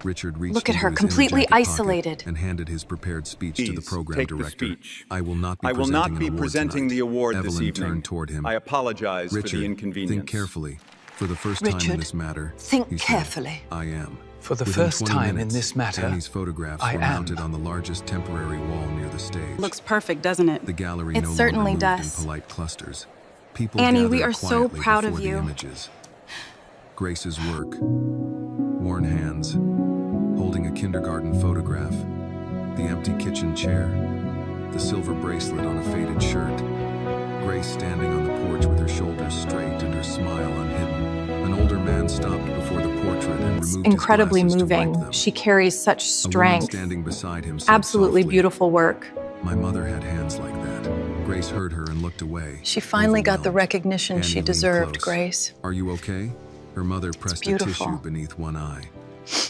Richard reached Look at into her, his completely inner jacket pocket isolated. and handed his prepared speech to the Please, program take the director. speech. I will not be I will presenting not be an award presenting tonight. the award this Evelyn evening. turned toward him. I apologize for Richard, the inconvenience. think carefully. For the first time in Richard, this matter, think he said, carefully. I am. For the Within first 20 time in minutes, this matter, Annie's photographs I were am. mounted on the largest temporary wall near the stage. Looks perfect, doesn't it? The gallery It no certainly longer moved does. in polite clusters. People Annie, we gathered are so quietly proud of before the you. Images. Grace's work, worn hands, holding a kindergarten photograph, the empty kitchen chair, the silver bracelet on a faded shirt, Grace standing on the porch with her shoulders straight and her smile unhidden. An older man stopped before the portrait and removed Incredibly his glasses to wipe moving. them. She carries such A woman strength. standing beside him said Absolutely softly, beautiful work. My mother had hands like that. Grace heard her and looked away. She finally got the overwhelmed. recognition Annie she leaned deserved, close. Grace. Are you okay? Her mother pressed a beautiful. tissue beneath one eye.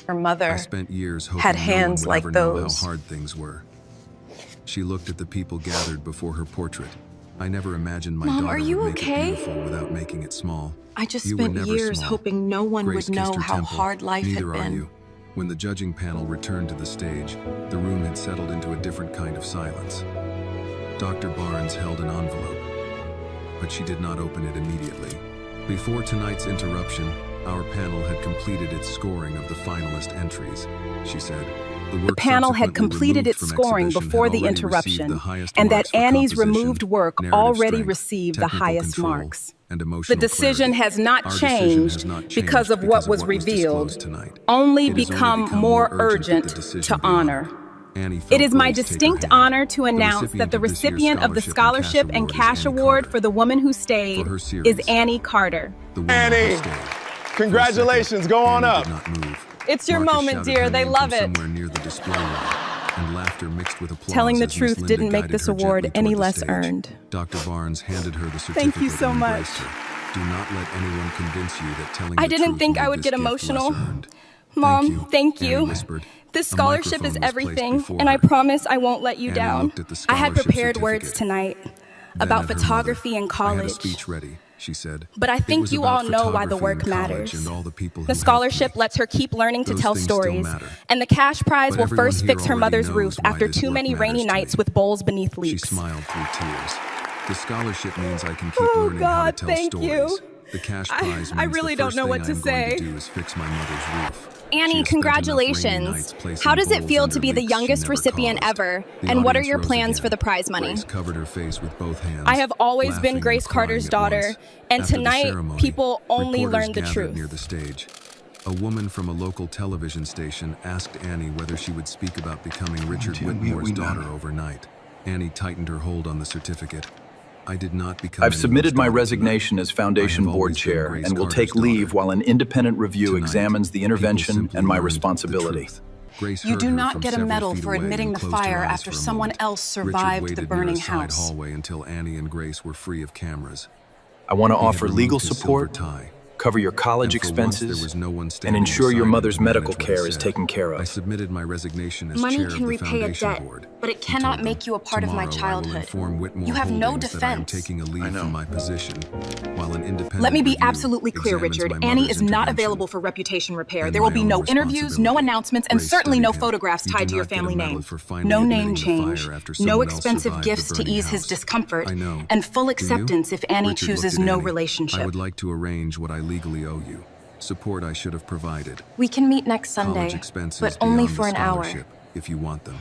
Her I mother spent years hoping had no hands one would like ever know how those. hard things were. She looked at the people gathered before her portrait. I never imagined my Mom, daughter are you would make okay? it beautiful without making it small. I just You were spent never years small. hoping no one Grace would know kissed her how temple. hard life Neither had are been. you. When the judging panel returned to the stage, the room had settled into a different kind of silence. Dr. Barnes held an envelope, but she did not open it immediately. Before tonight's interruption, our panel had completed its scoring of the finalist entries, she said. The panel had completed its scoring before the interruption, and that Annie's removed work already received the highest marks. The decision has not changed because of what was revealed, only become more urgent to honor. It is my distinct honor to announce that the recipient of the Scholarship and Cash Award for the Woman Who Stayed is Annie Carter. Annie! Congratulations, go on up. It's your moment, dear. They love it. Telling the truth didn't make this award any less earned. Dr. Barnes handed her the certificate. Thank you so and much. embraced her. Do not let anyone convince you that telling I the didn't truth think made I would this get gift emotional. less earned. Mom, thank Annie you. whispered. This A scholarship is microphone was placed everything, before and I her. promise I won't let you Annie down. looked at the I had scholarship prepared words certificate. tonight Then about at her photography mother. in I had a college. speech ready, she said. But I It think was you about all know why the photography work in college matters. and all the people who The helped scholarship me. lets her keep learning to Those tell things still stories, matter. and the cash prize But will everyone first here fix her already mother's knows roof why after this too work many rainy matters to nights me. with bowls beneath She leaks. smiled through tears. The scholarship means I can keep Oh, learning how God, to tell thank stories. you. The cash prize means I really the don't first know thing what to I'm going say. to do is fix my mother's roof. She Annie, has spent enough rainy congratulations. nights placing How does it bowls feel under to be the leaks she youngest never recipient caused. ever? The And what are audience your rose plans again. for the prize money? Grace covered her face with both hands. I have always been laughing Grace and crying Carter's at daughter, once. and After the tonight, ceremony, people only reporters learned the gathered truth. near the stage. A woman from a local television station asked Annie whether she would speak about becoming Richard Whitmore's daughter overnight. Annie tightened her hold on the certificate. I did not become I've submitted my anyone's daughter resignation tonight. as Foundation I have Board always been Chair Grace and will Carter's take leave daughter. while an independent review Tonight, examines the people intervention simply and my learned the responsibility. truth. Grace You heard do her not from get a several medal feet for away admitting and the closed her fire eyes after for a someone moment. else Richard survived waited the near burning a side house. hallway until Annie and Grace were free of cameras. I want to He had offer legal removed his silver support, tie. cover your college And for once, there expenses, was no one and standing ensure your beside him mother's to manage medical what he care is said. taken care I of. submitted my resignation as Money chair of can the repay a Foundation debt, Board. but it He cannot told make them, you a part of my "Tomorrow I will childhood. inform Whitmore You have no Holdings that I am defense." taking a leave from my position, while an independent Let me be review absolutely clear, examines Richard. my Annie mother's is not intervention available for reputation repair. and There will my be own no interviews, no responsibility." announcements, and Grace certainly no studied him. photographs You tied do to your not get a family medal name. for finally No admitting name the change, fire after no someone else expensive survived the gifts to burning ease his house. discomfort, I know. and full Do you? acceptance if Annie Richard looked chooses at no Annie. relationship. I would like to arrange what I legally owe you. Support I should have provided. We can meet next College Sunday, expenses but only beyond for the an hour. scholarship, if you want them.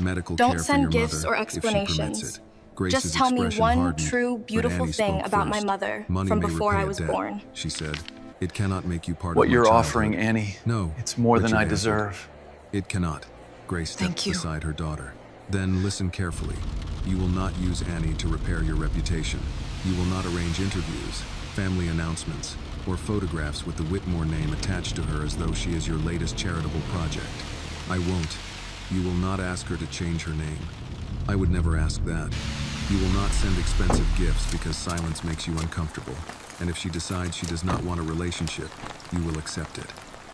Medical Don't care for send your gifts mother, or if she permits explanations. it. Grace's Just tell me expression one hardened, true, but beautiful Annie thing spoke about my first. mother Money from may before repay I a was debt, born. she said. It cannot make you part What of my you're childhood. offering, Annie, No, it's more than Richard I answered. deserve. It cannot. Grace stepped Thank you. beside her daughter. Then listen carefully. You will not use Annie to repair your reputation. You will not arrange interviews, family announcements, or photographs with the Whitmore name attached to her as though she is your latest charitable project. I won't. You will not ask her to change her name. I would never ask that. You will not send expensive gifts because silence makes you uncomfortable. And if she decides she does not want a relationship, you will accept it.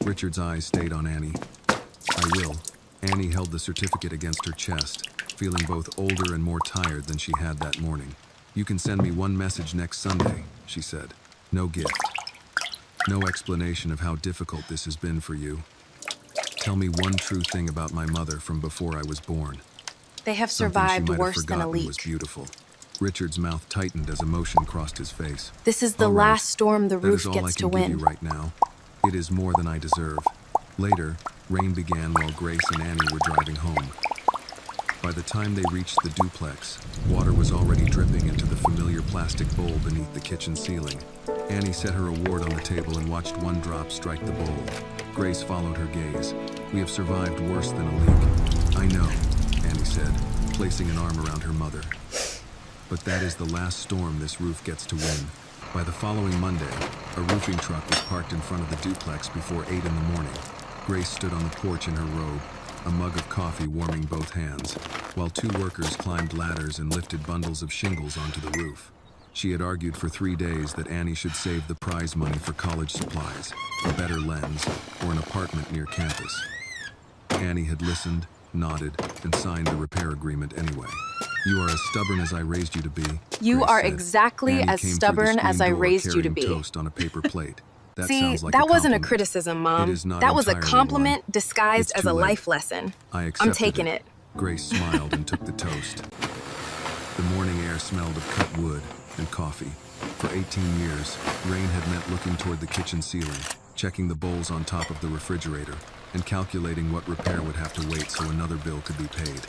Richard's eyes stayed on Annie. I will. Annie held the certificate against her chest, feeling both older and more tired than she had that morning. "You can send me one message next Sunday," she said. "No gift. No explanation of how difficult this has been for you. Tell me one true thing about my mother from before I was born." They have Something she survived might have worse than a forgotten was leak. beautiful. Richard's mouth tightened as emotion crossed his face. This is the "All right, last storm the that roof is all gets I to can give you win. right now. It is more than I deserve." Later, rain began while Grace and Annie were driving home. By the time they reached the duplex, water was already dripping into the familiar plastic bowl beneath the kitchen ceiling. Annie set her award on the table and watched one drop strike the bowl. Grace followed her gaze. "We have survived worse than a leak." "I know," Annie said, placing an arm around her mother. "But that is the last storm this roof gets to win." By the following Monday, a roofing truck was parked in front of the duplex before 8 in the morning. Grace stood on the porch in her robe, a mug of coffee warming both hands, while 2 workers climbed ladders and lifted bundles of shingles onto the roof. She had argued for 3 days that Annie should save the prize money for college supplies, a better lens, or an apartment near campus. Annie had listened, nodded, and signed the repair agreement anyway. "You are as stubborn as I raised you to be." You Grace are said. exactly Annie as came through the stubborn as screen I door raised you to carrying be. toast on a paper plate. That See, sounds like that wasn't a compliment. criticism, Mom. It is not That was a entirely compliment one. disguised It's as too a late. life lesson. I I'm accepted taking it. Grace smiled and took the toast. The morning air smelled of cut wood and coffee. For 18 years, rain had meant looking toward the kitchen ceiling, checking the bowls on top of the refrigerator, and calculating what repair would have to wait so another bill could be paid.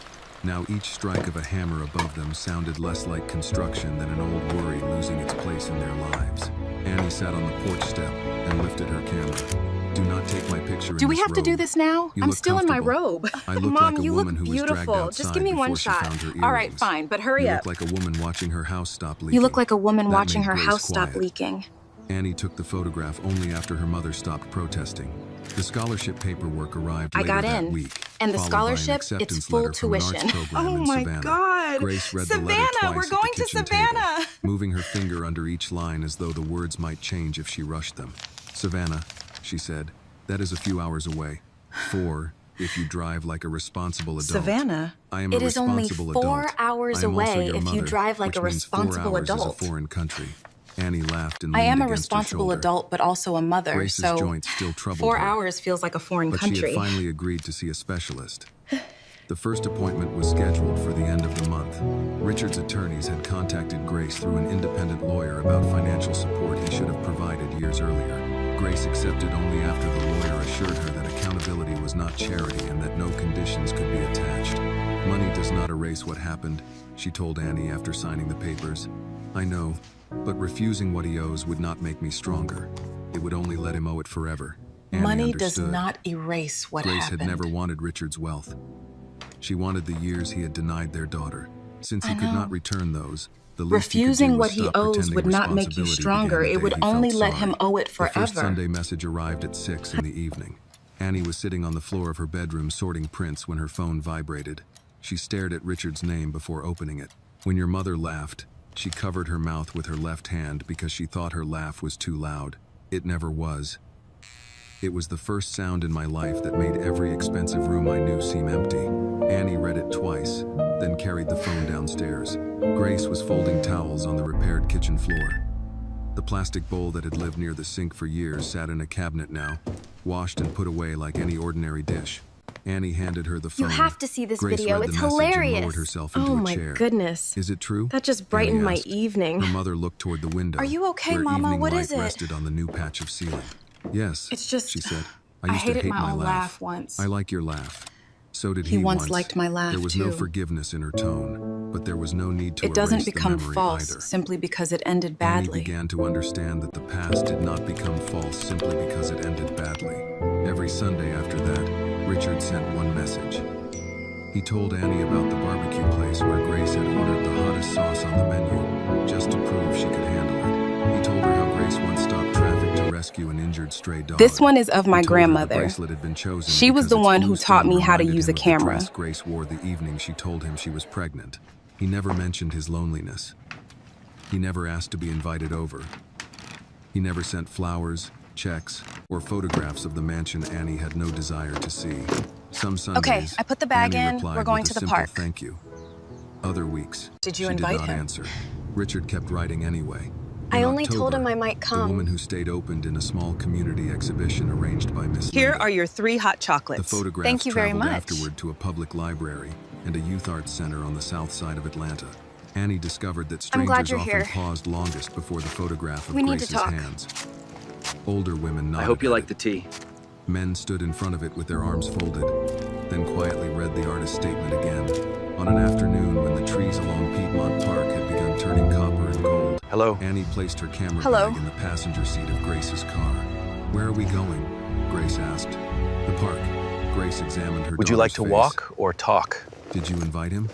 Now each strike of a hammer above them sounded less like construction than an old worry losing its place in their lives. Annie sat on the porch step and lifted her camera. "Do not take my picture Do in we this have to do robe. this now? You I'm look still in my comfortable. robe. I look Mom, like a you woman look who was dragged beautiful. outside Just give me one before she shot. found her All right, earrings. fine, but hurry You up. look like a woman watching her house stop leaking. You look like a woman That watching made her Grace house stop quiet. leaking. Annie took the photograph only after her mother stopped protesting. The scholarship paperwork arrived I later got that in. week, And the followed by an scholarship, acceptance it's full letter from an arts tuition. program Oh in my Savannah. God. Grace read the letter Savannah, twice we're at the going to kitchen Savannah. table, moving her finger under each line as though the words might change if she rushed them. "Savannah," she said, "that is a few hours away. 4, if you drive like a responsible adult." Savannah? "I am a It is only responsible 4 adult. hours I am also away your if you mother, drive like which a means 4 responsible hours adult. is a foreign country." Annie laughed and I leaned am a against her responsible shoulder. adult, but also a mother, Grace's so joints still troubled 4 her, hours feels like a foreign but she country. had finally agreed to see a specialist. The first appointment was scheduled for the end of the month. Richard's attorneys had contacted Grace through an independent lawyer about financial support he should have provided years earlier. Grace accepted only after the lawyer assured her that accountability was not charity and that no conditions could be attached. "Money does not erase what happened," she told Annie after signing the papers. "I know, but refusing what he owes would not make me stronger. It would only let him owe it forever." Annie Money does understood. not erase what Grace happened. had never wanted Richard's wealth. She wanted the years he had denied their daughter. Since he could not return those, the least he could do Refusing was what he stop owes pretending would not make you responsibility stronger. began the It day would he felt only let sorry. him owe it The first forever. Sunday message arrived at 6 in the evening. Annie was sitting on the floor of her bedroom sorting prints when her phone vibrated. She stared at Richard's name before opening it. "When your mother laughed, she covered her mouth with her left hand because she thought her laugh was too loud. It never was. It was the first sound in my life that made every expensive room I knew seem empty." Annie read it twice, then carried the phone downstairs. Grace was folding towels on the repaired kitchen floor. The plastic bowl that had lived near the sink for years sat in a cabinet now, washed and put away like any ordinary dish. Annie handed her the You phone. have to see this Grace video. read the It's message and hilarious. lowered herself into Oh a my chair. goodness. "Is it true?" That just Annie brightened my asked. evening. Her mother looked toward the window. Are you okay, where Mama? evening What light is it? rested on the new patch of ceiling. "Yes," It's just- she said. I I used to hated hate my own laugh. laugh once. I like your laugh." So did He he once liked my laugh, There was no too. forgiveness in her tone, but there was no need to It doesn't erase the become memory false either. simply because it ended Annie badly. began to understand that the past did not become false simply because it ended badly. Every Sunday after that, Richard sent one message. He told Annie about the barbecue place where Grace had ordered the hottest sauce on the menu, just to prove she could handle it. He told her how Grace once stopped traffic to rescue an injured stray dog. This one is of my He told her the grandmother. bracelet had been chosen She was because the its one blue who taught stone me how to reminded use him a of the camera. dress Grace wore the evening she told him she was pregnant. He never mentioned his loneliness. He never asked to be invited over. He never sent flowers, checks, or photographs of the mansion Annie had no desire to see. Some Sundays, Okay, I put the bag Annie in. replied We're going with to a the simple park. thank you. Other weeks, Did you she invite did not him? answer. Richard kept writing anyway. I In only told October, him I might the come. woman who stayed opened in a small community exhibition arranged by Miss Here Linda. are your 3 hot The chocolates. photographs Thank you very traveled much. afterward to a public library and a youth arts center on the south side of Atlanta. Annie discovered that I'm glad strangers you're often here. paused longest before the photograph of We need to Grace's talk. hands. Older women nodded I hope you at like it. the tea. Men stood in front of it with their arms folded, then quietly read the artist's statement again. On an afternoon when the trees along Piedmont Park had begun turning copper and gold, Hello. Annie placed her camera Hello. bag in the passenger seat of Grace's car. "Where are we going?" Grace asked. "The park." Grace examined her Would you like to daughter's walk or talk? face. "Did you invite him?"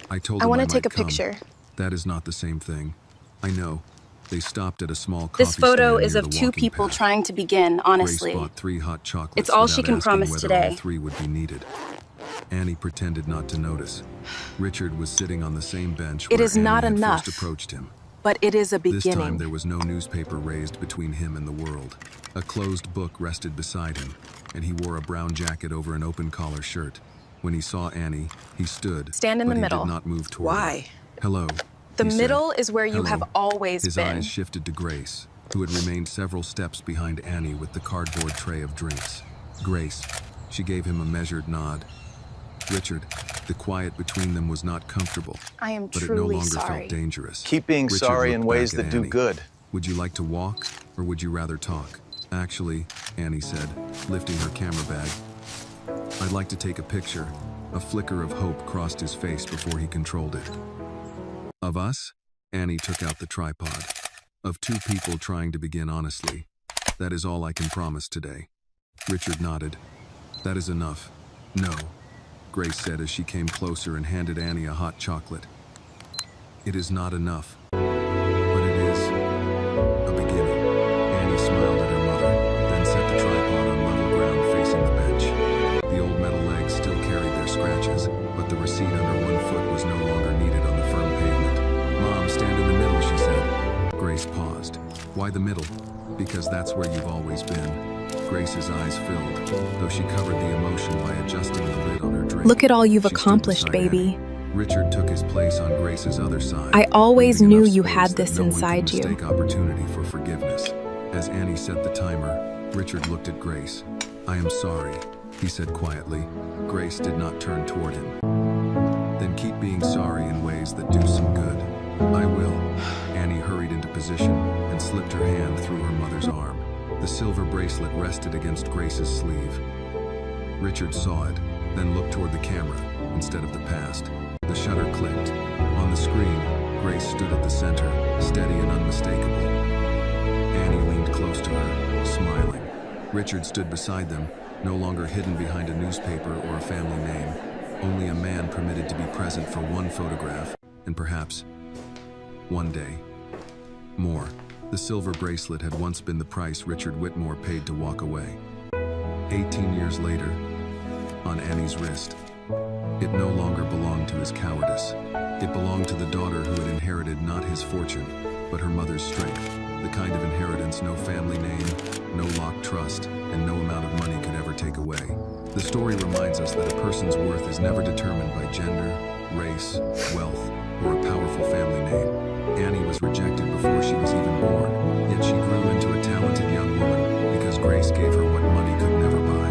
"I told I him want I to take a might come." picture. "That is not the same thing." "I know." They stopped at a small coffee This photo stand is near of the 2 walking people path. trying to begin, honestly. Grace bought 3 hot chocolates It's all she without can asking promise whether today. all 3 would be needed. Annie pretended not to notice. Richard was sitting on the same bench It where is not Annie had enough. first approached him. But it is a This time beginning. there was no newspaper raised between him and the world. A closed book rested beside him, and he wore a brown jacket over an open collar shirt. When he saw Annie, he stood, Stand in but the he middle. did not move toward her. Why? "Hello." The he said. middle is where you "Hello." have always His been. eyes shifted to Grace, who had remained several steps behind Annie with the cardboard tray of drinks. "Grace." She gave him a measured nod. "Richard." The quiet between them was not comfortable, I am but it no truly longer sorry. felt dangerous. Keep being Richard sorry in looked ways back at that do Annie. good. "Would you like to walk, or would you rather talk?" "Actually," Annie said, lifting her camera bag, "I'd like to take a picture." A flicker of hope crossed his face before he controlled it. "Of us?" Annie took out the tripod. "Of 2 people trying to begin honestly. That is all I can promise today." Richard nodded. "That is enough." "No," Grace said as she came closer and handed Annie a hot chocolate. "It is not enough, but it is a beginning." Annie smiled at her mother, then set the tripod on level ground facing the bench. The old metal legs still carried their scratches, but the receipt under one foot was no longer needed on the firm pavement. "Mom, stand in the middle," she said. Grace paused. "Why the middle?" "Because that's where you've always been." Grace's eyes filled, though she covered the emotion by adjusting the lid on her drink. Look at all you've She stood accomplished, beside baby. Annie. Richard took his place on Grace's other side. I always leaving knew enough you space had that this no one could inside you. mistake opportunity for forgiveness. As Annie set the timer, Richard looked at Grace. "I am sorry," he said quietly. Grace did not turn toward him. "Then keep being sorry in ways that do some good." "I will." Annie hurried into position and slipped her hand through her mother's arm. The silver bracelet rested against Grace's sleeve. Richard saw it, then looked toward the camera instead of the past. The shutter clicked. On the screen, Grace stood at the center, steady and unmistakable. Annie leaned close to her, smiling. Richard stood beside them, no longer hidden behind a newspaper or a family name. Only a man permitted to be present for one photograph, and perhaps one day. More. The silver bracelet had once been the price Richard Whitmore paid to walk away. 18 years later, on Annie's wrist, it no longer belonged to his cowardice. It belonged to the daughter who had inherited not his fortune, but her mother's strength, the kind of inheritance no family name, no locked trust, and no amount of money could ever take away. The story reminds us that a person's worth is never determined by gender, race, wealth, or a powerful family name. Annie was rejected before she was even born, yet she grew into a talented young woman because Grace gave her what money could never buy: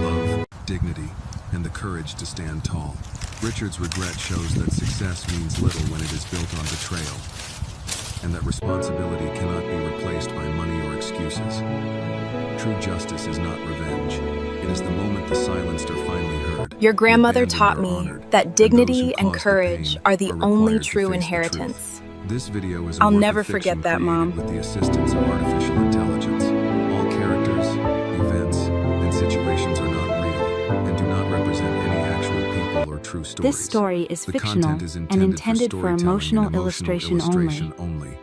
love, dignity, and the courage to stand tall. Richard's regret shows that success means little when it is built on betrayal, and that responsibility cannot be replaced by money or excuses. True justice is not revenge. It is the moment the silenced are finally heard. Your grandmother the taught abandoned are me honored, that and dignity those who and cause the courage pain are the only required to true face the inheritance. truth. This video is a I'll work never of forget fiction that, created Mom. with the assistance of artificial intelligence. All characters, events, and situations are not real and do not represent any actual people or true stories. This story is The fictional content is and intended intended for storytelling and emotional illustration illustration only. only.